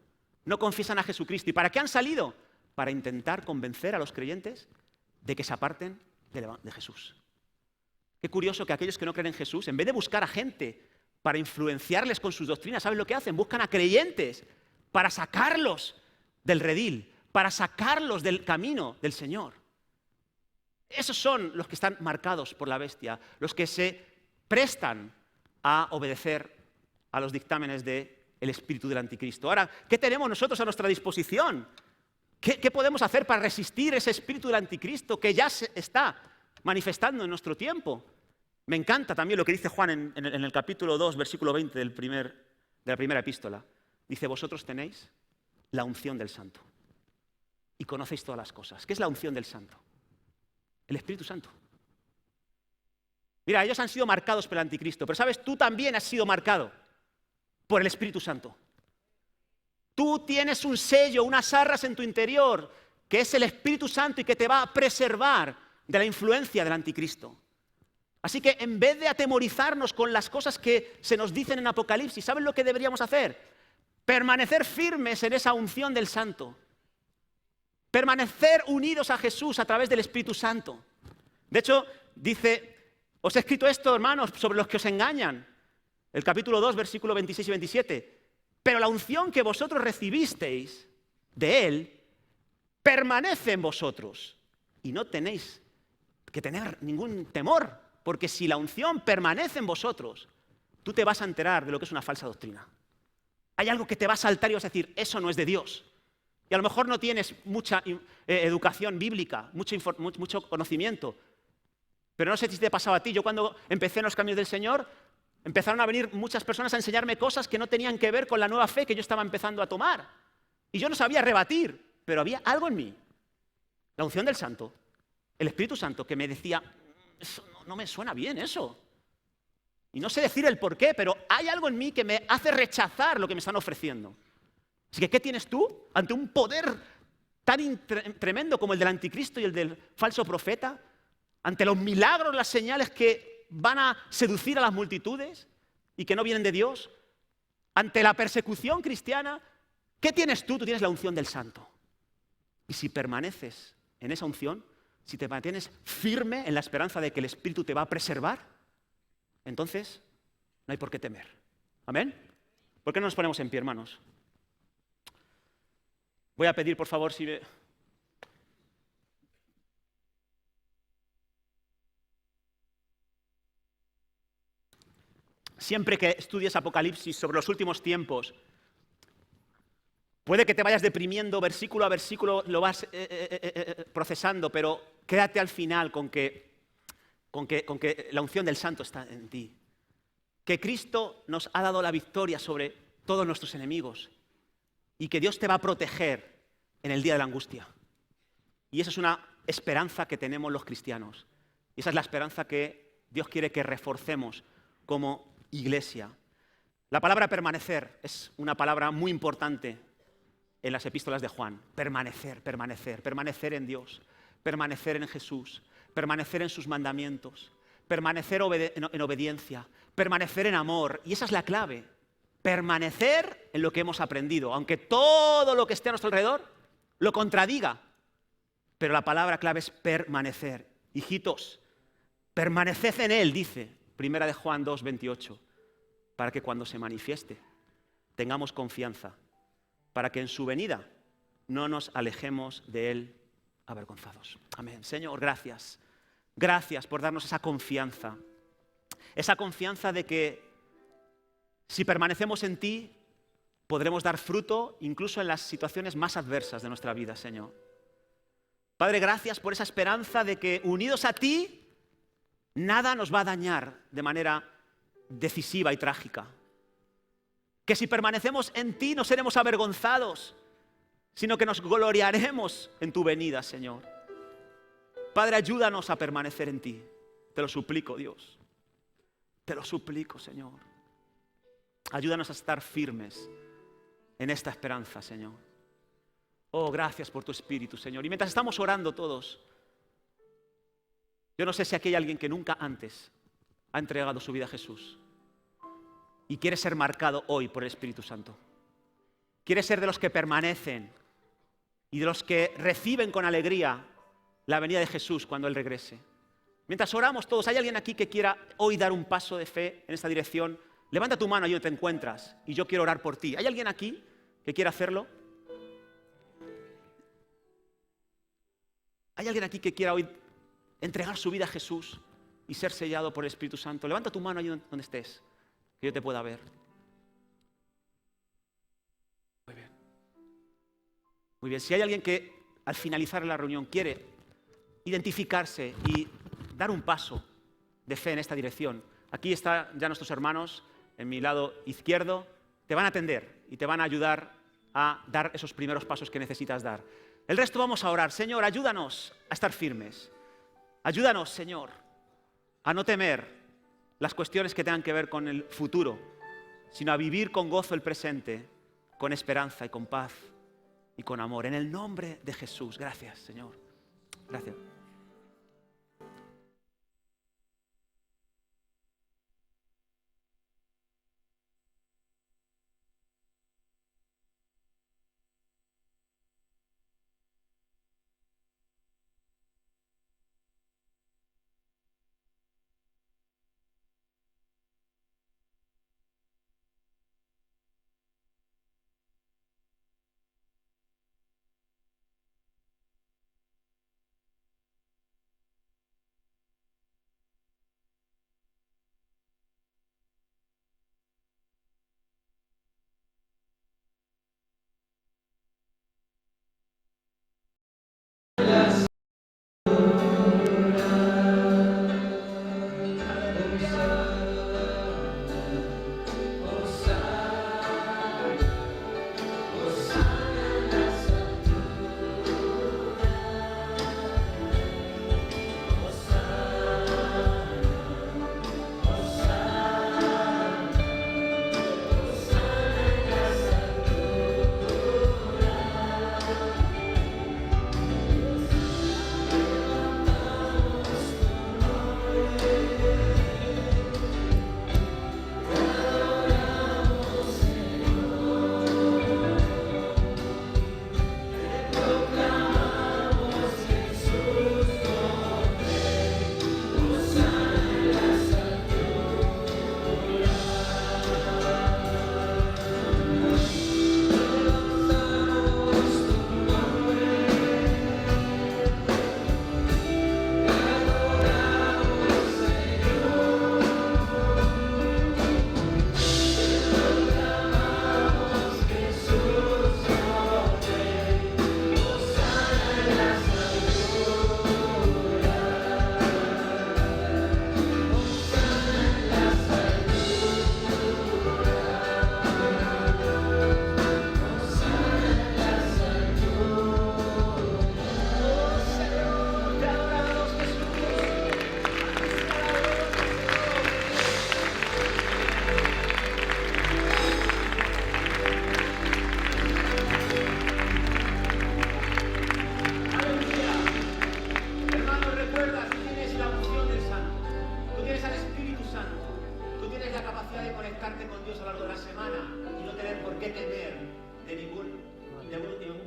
no confiesan a Jesucristo. ¿Y para qué han salido? Para intentar convencer a los creyentes de que se aparten de Jesús. Qué curioso que aquellos que no creen en Jesús, en vez de buscar a gente para influenciarles con sus doctrinas, ¿saben lo que hacen? Buscan a creyentes para sacarlos del redil, para sacarlos del camino del Señor. Esos son los que están marcados por la bestia, los que se prestan a obedecer a los dictámenes del espíritu del anticristo. Ahora, ¿qué tenemos nosotros a nuestra disposición? ¿Qué podemos hacer para resistir ese espíritu del anticristo que ya se está manifestando en nuestro tiempo? Me encanta también lo que dice Juan en el capítulo 2, versículo 20 de la primera epístola. Dice, vosotros tenéis la unción del Santo y conocéis todas las cosas. ¿Qué es la unción del Santo? El Espíritu Santo. Mira, ellos han sido marcados por el anticristo, pero sabes, tú también has sido marcado por el Espíritu Santo. Tú tienes un sello, unas arras en tu interior que es el Espíritu Santo y que te va a preservar de la influencia del anticristo. Así que en vez de atemorizarnos con las cosas que se nos dicen en Apocalipsis, ¿saben lo que deberíamos hacer? Permanecer firmes en esa unción del Santo. Permanecer unidos a Jesús a través del Espíritu Santo. De hecho, dice, os he escrito esto, hermanos, sobre los que os engañan. El capítulo 2, versículos 26 y 27. Pero la unción que vosotros recibisteis de Él permanece en vosotros. Y no tenéis que tener ningún temor, porque si la unción permanece en vosotros, tú te vas a enterar de lo que es una falsa doctrina. Hay algo que te va a saltar y vas a decir, eso no es de Dios. Y a lo mejor no tienes mucha educación bíblica, mucho conocimiento. Pero no sé si te pasaba a ti. Yo cuando empecé en los caminos del Señor, empezaron a venir muchas personas a enseñarme cosas que no tenían que ver con la nueva fe que yo estaba empezando a tomar. Y yo no sabía rebatir, pero había algo en mí. La unción del Santo, el Espíritu Santo, que me decía, eso no me suena bien eso. Y no sé decir el por qué, pero hay algo en mí que me hace rechazar lo que me están ofreciendo. Así que, ¿qué tienes tú ante un poder tan tremendo como el del anticristo y el del falso profeta? Ante los milagros, las señales que van a seducir a las multitudes y que no vienen de Dios. Ante la persecución cristiana, ¿qué tienes tú? Tú tienes la unción del Santo. Y si permaneces en esa unción, si te mantienes firme en la esperanza de que el Espíritu te va a preservar, entonces no hay por qué temer. ¿Amén? ¿Por qué no nos ponemos en pie, hermanos? Voy a pedir, por favor, si... Siempre que estudies Apocalipsis sobre los últimos tiempos, puede que te vayas deprimiendo versículo a versículo, lo vas procesando, pero quédate al final con que la unción del Santo está en ti. Que Cristo nos ha dado la victoria sobre todos nuestros enemigos y que Dios te va a proteger en el día de la angustia. Y esa es una esperanza que tenemos los cristianos. Y esa es la esperanza que Dios quiere que reforcemos como iglesia. La palabra permanecer es una palabra muy importante en las epístolas de Juan. Permanecer, permanecer, permanecer en Dios, permanecer en Jesús, permanecer en sus mandamientos, permanecer en obediencia, permanecer en amor. Y esa es la clave. Permanecer en lo que hemos aprendido, aunque todo lo que esté a nuestro alrededor lo contradiga. Pero la palabra clave es permanecer. Hijitos, permaneced en Él, dice Primera de Juan 2, 28, para que cuando se manifieste tengamos confianza, para que en su venida no nos alejemos de Él avergonzados. Amén. Señor, gracias. Gracias por darnos esa confianza de que si permanecemos en ti, podremos dar fruto incluso en las situaciones más adversas de nuestra vida, Señor. Padre, gracias por esa esperanza de que unidos a ti, nada nos va a dañar de manera decisiva y trágica. Que si permanecemos en ti no seremos avergonzados, sino que nos gloriaremos en tu venida, Señor. Padre, ayúdanos a permanecer en ti. Te lo suplico, Dios. Te lo suplico, Señor. Ayúdanos a estar firmes en esta esperanza, Señor. Oh, gracias por tu Espíritu, Señor. Y mientras estamos orando todos, yo no sé si aquí hay alguien que nunca antes ha entregado su vida a Jesús y quiere ser marcado hoy por el Espíritu Santo. Quiere ser de los que permanecen y de los que reciben con alegría la venida de Jesús cuando Él regrese. Mientras oramos todos, ¿hay alguien aquí que quiera hoy dar un paso de fe en esta dirección? Levanta tu mano allí donde te encuentras y yo quiero orar por ti. ¿Hay alguien aquí que quiera hacerlo? ¿Hay alguien aquí que quiera hoy entregar su vida a Jesús y ser sellado por el Espíritu Santo? Levanta tu mano allí donde estés, que yo te pueda ver. Muy bien. Muy bien, si hay alguien que al finalizar la reunión quiere identificarse y dar un paso de fe en esta dirección, aquí están ya nuestros hermanos en mi lado izquierdo, te van a atender y te van a ayudar a dar esos primeros pasos que necesitas dar. El resto vamos a orar. Señor, ayúdanos a estar firmes. Ayúdanos, Señor, a no temer las cuestiones que tengan que ver con el futuro, sino a vivir con gozo el presente, con esperanza y con paz y y con amor. En el nombre de Jesús. Gracias, Señor. Gracias.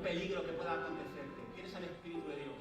peligro que pueda acontecerte. Tienes al Espíritu de Dios.